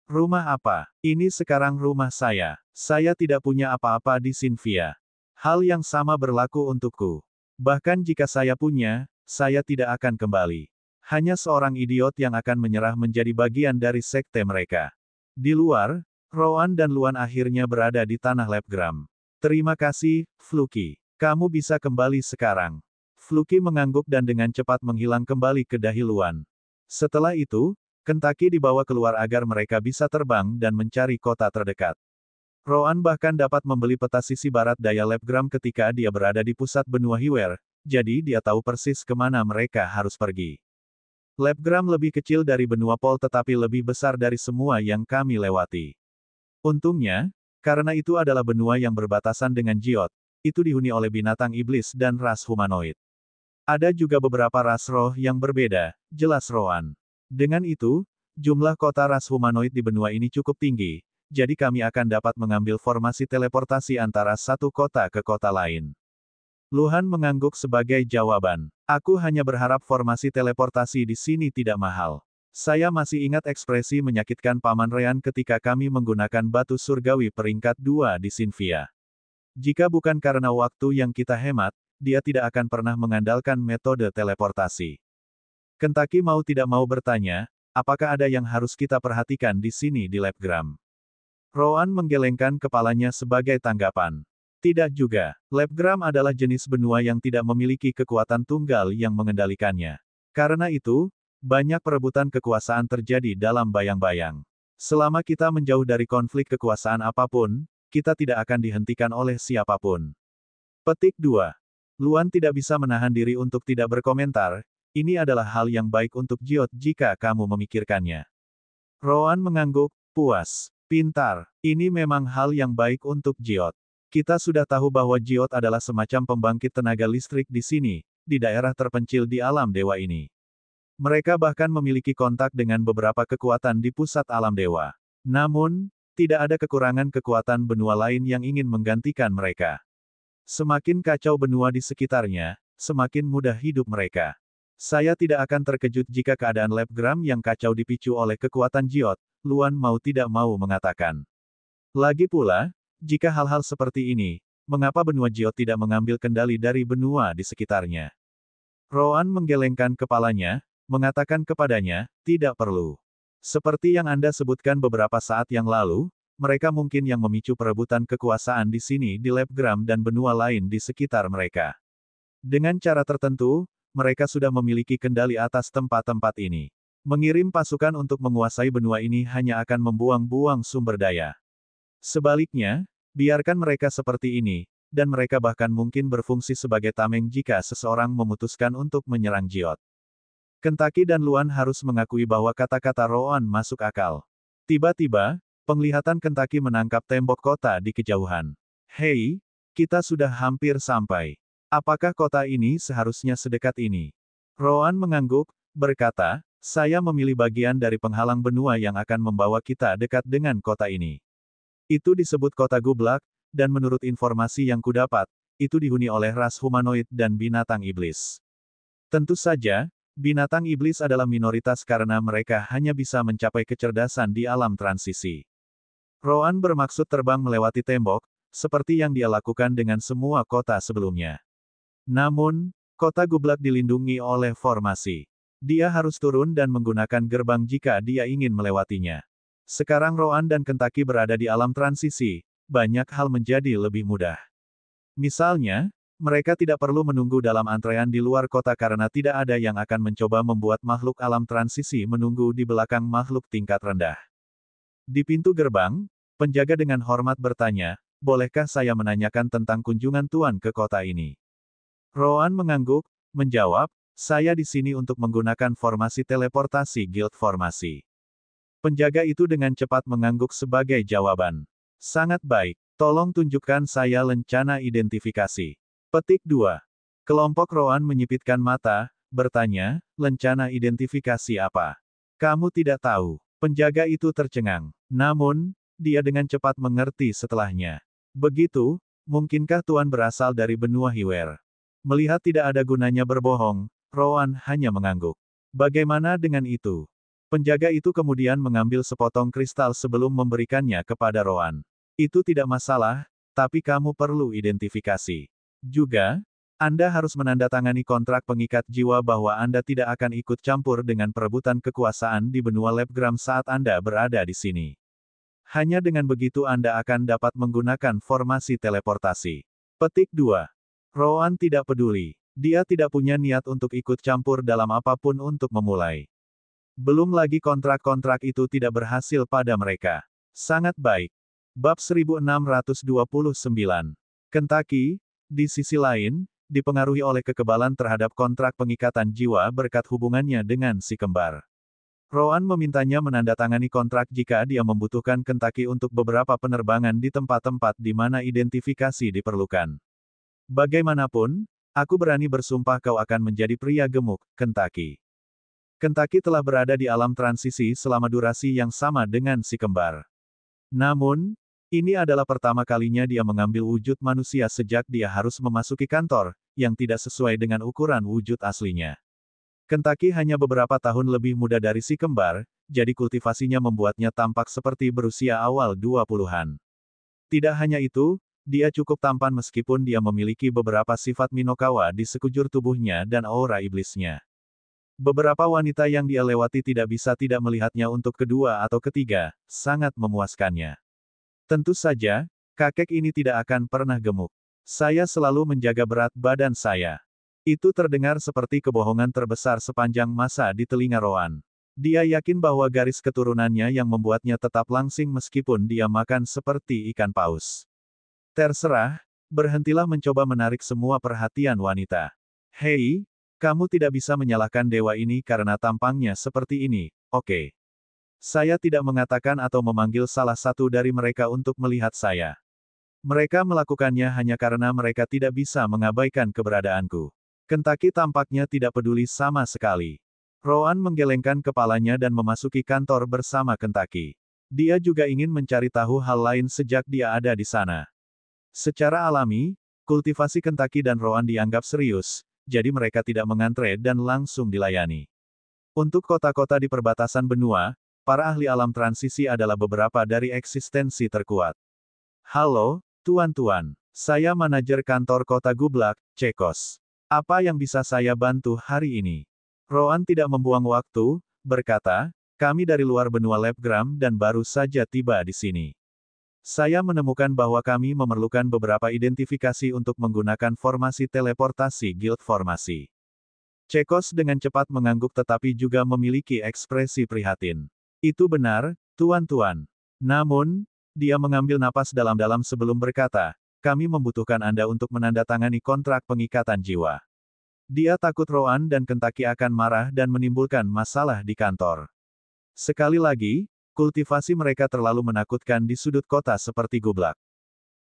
Speaker 1: Rumah apa? Ini sekarang rumah saya. Saya tidak punya apa-apa di Sinvia. Hal yang sama berlaku untukku. Bahkan jika saya punya, saya tidak akan kembali. Hanya seorang idiot yang akan menyerah menjadi bagian dari sekte mereka. Di luar, Roan dan Luan akhirnya berada di tanah Labgram. Terima kasih, Fluky. Kamu bisa kembali sekarang. Fluky mengangguk dan dengan cepat menghilang kembali ke dahi Luan. Setelah itu, Kentucky dibawa keluar agar mereka bisa terbang dan mencari kota terdekat. Roan bahkan dapat membeli peta sisi barat daya Labgram ketika dia berada di pusat benua Hiwer, jadi dia tahu persis kemana mereka harus pergi. Labgram lebih kecil dari benua Pol tetapi lebih besar dari semua yang kami lewati. Untungnya, karena itu adalah benua yang berbatasan dengan Jiot, itu dihuni oleh binatang iblis dan ras humanoid. Ada juga beberapa ras roh yang berbeda, jelas Roan. Dengan itu, jumlah kota ras humanoid di benua ini cukup tinggi, jadi kami akan dapat mengambil formasi teleportasi antara satu kota ke kota lain. Luhan mengangguk sebagai jawaban. Aku hanya berharap formasi teleportasi di sini tidak mahal. Saya masih ingat ekspresi menyakitkan Paman Rean ketika kami menggunakan batu surgawi peringkat 2 di Sinvia. Jika bukan karena waktu yang kita hemat, dia tidak akan pernah mengandalkan metode teleportasi. Kentucky mau tidak mau bertanya, apakah ada yang harus kita perhatikan di sini di Labgram? Roan menggelengkan kepalanya sebagai tanggapan. Tidak juga. Labgram adalah jenis benua yang tidak memiliki kekuatan tunggal yang mengendalikannya. Karena itu, banyak perebutan kekuasaan terjadi dalam bayang-bayang. Selama kita menjauh dari konflik kekuasaan apapun, kita tidak akan dihentikan oleh siapapun. Petik 2. Luan tidak bisa menahan diri untuk tidak berkomentar, ini adalah hal yang baik untuk Jiot jika kamu memikirkannya. Roan mengangguk, puas. Pintar, ini memang hal yang baik untuk Jiot. Kita sudah tahu bahwa Jiot adalah semacam pembangkit tenaga listrik di sini, di daerah terpencil di alam dewa ini. Mereka bahkan memiliki kontak dengan beberapa kekuatan di pusat alam dewa. Namun, tidak ada kekurangan kekuatan benua lain yang ingin menggantikan mereka. Semakin kacau benua di sekitarnya, semakin mudah hidup mereka. Saya tidak akan terkejut jika keadaan Labgram yang kacau dipicu oleh kekuatan Jiot, Luan mau tidak mau mengatakan. Lagi pula, jika hal-hal seperti ini, mengapa benua Jiot tidak mengambil kendali dari benua di sekitarnya? Roan menggelengkan kepalanya, mengatakan kepadanya, tidak perlu. Seperti yang Anda sebutkan beberapa saat yang lalu, mereka mungkin yang memicu perebutan kekuasaan di sini di Labgram dan benua lain di sekitar mereka. Dengan cara tertentu, mereka sudah memiliki kendali atas tempat-tempat ini. Mengirim pasukan untuk menguasai benua ini hanya akan membuang-buang sumber daya. Sebaliknya, biarkan mereka seperti ini, dan mereka bahkan mungkin berfungsi sebagai tameng jika seseorang memutuskan untuk menyerang Jiot. Kentucky dan Luan harus mengakui bahwa kata-kata Roan masuk akal. Tiba-tiba, penglihatan Kentucky menangkap tembok kota di kejauhan. Hei, kita sudah hampir sampai. Apakah kota ini seharusnya sedekat ini? Roan mengangguk, berkata, saya memilih bagian dari penghalang benua yang akan membawa kita dekat dengan kota ini. Itu disebut kota Gublak, dan menurut informasi yang kudapat, itu dihuni oleh ras humanoid dan binatang iblis. Tentu saja, binatang iblis adalah minoritas karena mereka hanya bisa mencapai kecerdasan di alam transisi. Roan bermaksud terbang melewati tembok, seperti yang dia lakukan dengan semua kota sebelumnya. Namun, kota Gublak dilindungi oleh formasi. Dia harus turun dan menggunakan gerbang jika dia ingin melewatinya. Sekarang Roan dan Kentucky berada di alam transisi, banyak hal menjadi lebih mudah. Misalnya, mereka tidak perlu menunggu dalam antrean di luar kota karena tidak ada yang akan mencoba membuat makhluk alam transisi menunggu di belakang makhluk tingkat rendah. Di pintu gerbang, penjaga dengan hormat bertanya, bolehkah saya menanyakan tentang kunjungan Tuan ke kota ini? Rowan mengangguk, menjawab, saya di sini untuk menggunakan formasi teleportasi Guild Formasi. Penjaga itu dengan cepat mengangguk sebagai jawaban. Sangat baik, tolong tunjukkan saya lencana identifikasi. Petik 2. Kelompok Rowan menyipitkan mata, bertanya, lencana identifikasi apa? Kamu tidak tahu. Penjaga itu tercengang. Namun, dia dengan cepat mengerti setelahnya. Begitu, mungkinkah Tuan berasal dari benua Hiwer? Melihat tidak ada gunanya berbohong, Rowan hanya mengangguk. Bagaimana dengan itu? Penjaga itu kemudian mengambil sepotong kristal sebelum memberikannya kepada Rowan. Itu tidak masalah, tapi kamu perlu identifikasi. Juga, Anda harus menandatangani kontrak pengikat jiwa bahwa Anda tidak akan ikut campur dengan perebutan kekuasaan di benua Labgram saat Anda berada di sini. Hanya dengan begitu Anda akan dapat menggunakan formasi teleportasi. Petik 2. Rowan tidak peduli. Dia tidak punya niat untuk ikut campur dalam apapun untuk memulai. Belum lagi kontrak-kontrak itu tidak berhasil pada mereka. Sangat baik. Bab 1629. Kentucky, di sisi lain, dipengaruhi oleh kekebalan terhadap kontrak pengikatan jiwa berkat hubungannya dengan si kembar. Rowan memintanya menandatangani kontrak jika dia membutuhkan Kentucky untuk beberapa penerbangan di tempat-tempat di mana identifikasi diperlukan. Bagaimanapun, aku berani bersumpah kau akan menjadi pria gemuk, Kentucky. Kentucky telah berada di alam transisi selama durasi yang sama dengan si kembar. Namun, ini adalah pertama kalinya dia mengambil wujud manusia sejak dia harus memasuki kantor, yang tidak sesuai dengan ukuran wujud aslinya. Kentucky hanya beberapa tahun lebih muda dari si kembar, jadi kultivasinya membuatnya tampak seperti berusia awal 20-an. Tidak hanya itu, dia cukup tampan meskipun dia memiliki beberapa sifat Minokawa di sekujur tubuhnya dan aura iblisnya. Beberapa wanita yang dia lewati tidak bisa tidak melihatnya untuk kedua atau ketiga, sangat memuaskannya. Tentu saja, kakek ini tidak akan pernah gemuk. Saya selalu menjaga berat badan saya. Itu terdengar seperti kebohongan terbesar sepanjang masa di telinga Rowan. Dia yakin bahwa garis keturunannya yang membuatnya tetap langsing meskipun dia makan seperti ikan paus. Terserah, berhentilah mencoba menarik semua perhatian wanita. Hei, kamu tidak bisa menyalahkan dewa ini karena tampangnya seperti ini, oke? Saya tidak mengatakan atau memanggil salah satu dari mereka untuk melihat saya. Mereka melakukannya hanya karena mereka tidak bisa mengabaikan keberadaanku. Kentucky tampaknya tidak peduli sama sekali. Rowan menggelengkan kepalanya dan memasuki kantor bersama Kentucky. Dia juga ingin mencari tahu hal lain sejak dia ada di sana. Secara alami, kultivasi Kentucky dan Rowan dianggap serius, jadi mereka tidak mengantre dan langsung dilayani. Untuk kota-kota di perbatasan benua, para ahli alam transisi adalah beberapa dari eksistensi terkuat. Halo, tuan-tuan. Saya manajer kantor kota Gublak, Cekos. Apa yang bisa saya bantu hari ini? Rowan tidak membuang waktu, berkata, kami dari luar benua Labgram dan baru saja tiba di sini. Saya menemukan bahwa kami memerlukan beberapa identifikasi untuk menggunakan formasi teleportasi Guild Formasi. Cekos dengan cepat mengangguk tetapi juga memiliki ekspresi prihatin. Itu benar, tuan-tuan. Namun, dia mengambil napas dalam-dalam sebelum berkata, kami membutuhkan Anda untuk menandatangani kontrak pengikatan jiwa. Dia takut Rowan dan Kentucky akan marah dan menimbulkan masalah di kantor. Sekali lagi, kultivasi mereka terlalu menakutkan di sudut kota seperti Gublak.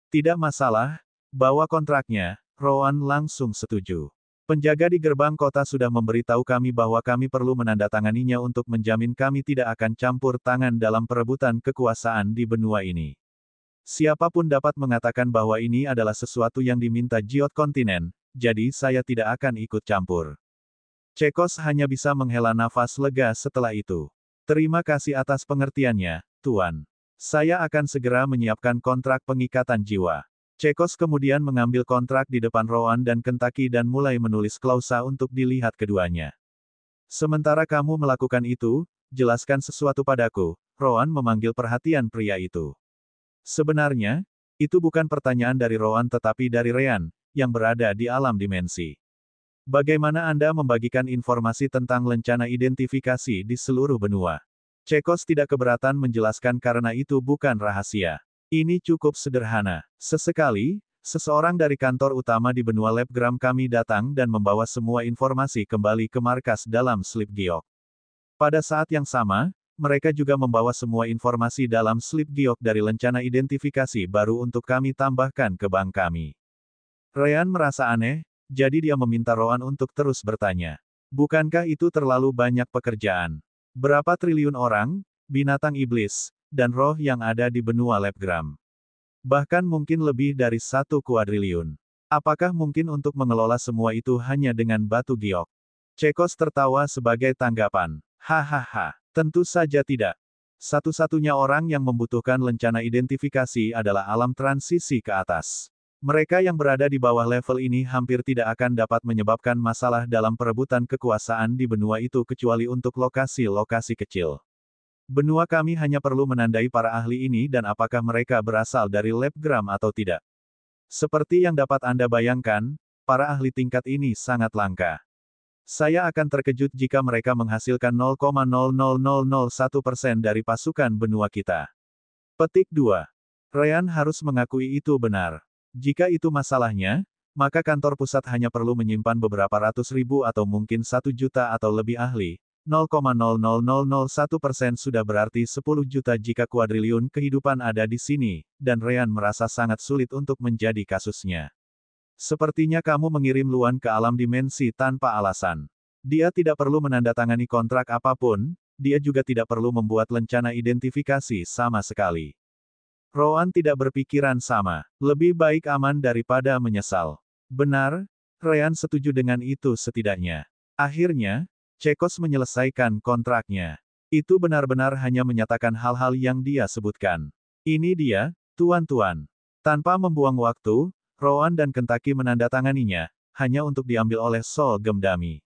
Speaker 1: Tidak masalah, bawa kontraknya, Rowan langsung setuju. Penjaga di gerbang kota sudah memberitahu kami bahwa kami perlu menandatanganinya untuk menjamin kami tidak akan campur tangan dalam perebutan kekuasaan di benua ini. Siapapun dapat mengatakan bahwa ini adalah sesuatu yang diminta Jiot Kontinen, jadi saya tidak akan ikut campur. Cekos hanya bisa menghela nafas lega setelah itu. Terima kasih atas pengertiannya, Tuan. Saya akan segera menyiapkan kontrak pengikatan jiwa. Cekos kemudian mengambil kontrak di depan Rowan dan Kentucky dan mulai menulis klausa untuk dilihat keduanya. Sementara kamu melakukan itu, jelaskan sesuatu padaku, Rowan memanggil perhatian pria itu. Sebenarnya, itu bukan pertanyaan dari Rowan tetapi dari Ryan, yang berada di alam dimensi. Bagaimana Anda membagikan informasi tentang lencana identifikasi di seluruh benua? Cekos tidak keberatan menjelaskan karena itu bukan rahasia. Ini cukup sederhana. Sesekali, seseorang dari kantor utama di benua Labgram kami datang dan membawa semua informasi kembali ke markas dalam slip giok. Pada saat yang sama, mereka juga membawa semua informasi dalam slip giok dari lencana identifikasi baru untuk kami tambahkan ke bank kami. Ryan merasa aneh, jadi dia meminta Rowan untuk terus bertanya. Bukankah itu terlalu banyak pekerjaan? Berapa triliun orang, binatang iblis, dan roh yang ada di benua Labgram? Bahkan mungkin lebih dari 1 kuadriliun. Apakah mungkin untuk mengelola semua itu hanya dengan batu giok? Cekos tertawa sebagai tanggapan. Hahaha, tentu saja tidak. Satu-satunya orang yang membutuhkan lencana identifikasi adalah alam transisi ke atas. Mereka yang berada di bawah level ini hampir tidak akan dapat menyebabkan masalah dalam perebutan kekuasaan di benua itu kecuali untuk lokasi-lokasi kecil. Benua kami hanya perlu menandai para ahli ini dan apakah mereka berasal dari Labgram atau tidak. Seperti yang dapat Anda bayangkan, para ahli tingkat ini sangat langka. Saya akan terkejut jika mereka menghasilkan 0,00001% dari pasukan benua kita. Petik 2. Ryan harus mengakui itu benar. Jika itu masalahnya, maka kantor pusat hanya perlu menyimpan beberapa ratus ribu atau mungkin 1 juta atau lebih ahli. 0,00001% sudah berarti 10 juta jika kuadriliun kehidupan ada di sini, dan Ryan merasa sangat sulit untuk menjadi kasusnya. Sepertinya kamu mengirim Luan ke alam dimensi tanpa alasan. Dia tidak perlu menandatangani kontrak apapun, dia juga tidak perlu membuat lencana identifikasi sama sekali. Rowan tidak berpikiran sama. Lebih baik aman daripada menyesal. Benar, Ryan setuju dengan itu setidaknya. Akhirnya, Cekos menyelesaikan kontraknya. Itu benar-benar hanya menyatakan hal-hal yang dia sebutkan. Ini dia, tuan-tuan. Tanpa membuang waktu, Rowan dan Kentucky menandatanganinya, hanya untuk diambil oleh Sol Gemdami.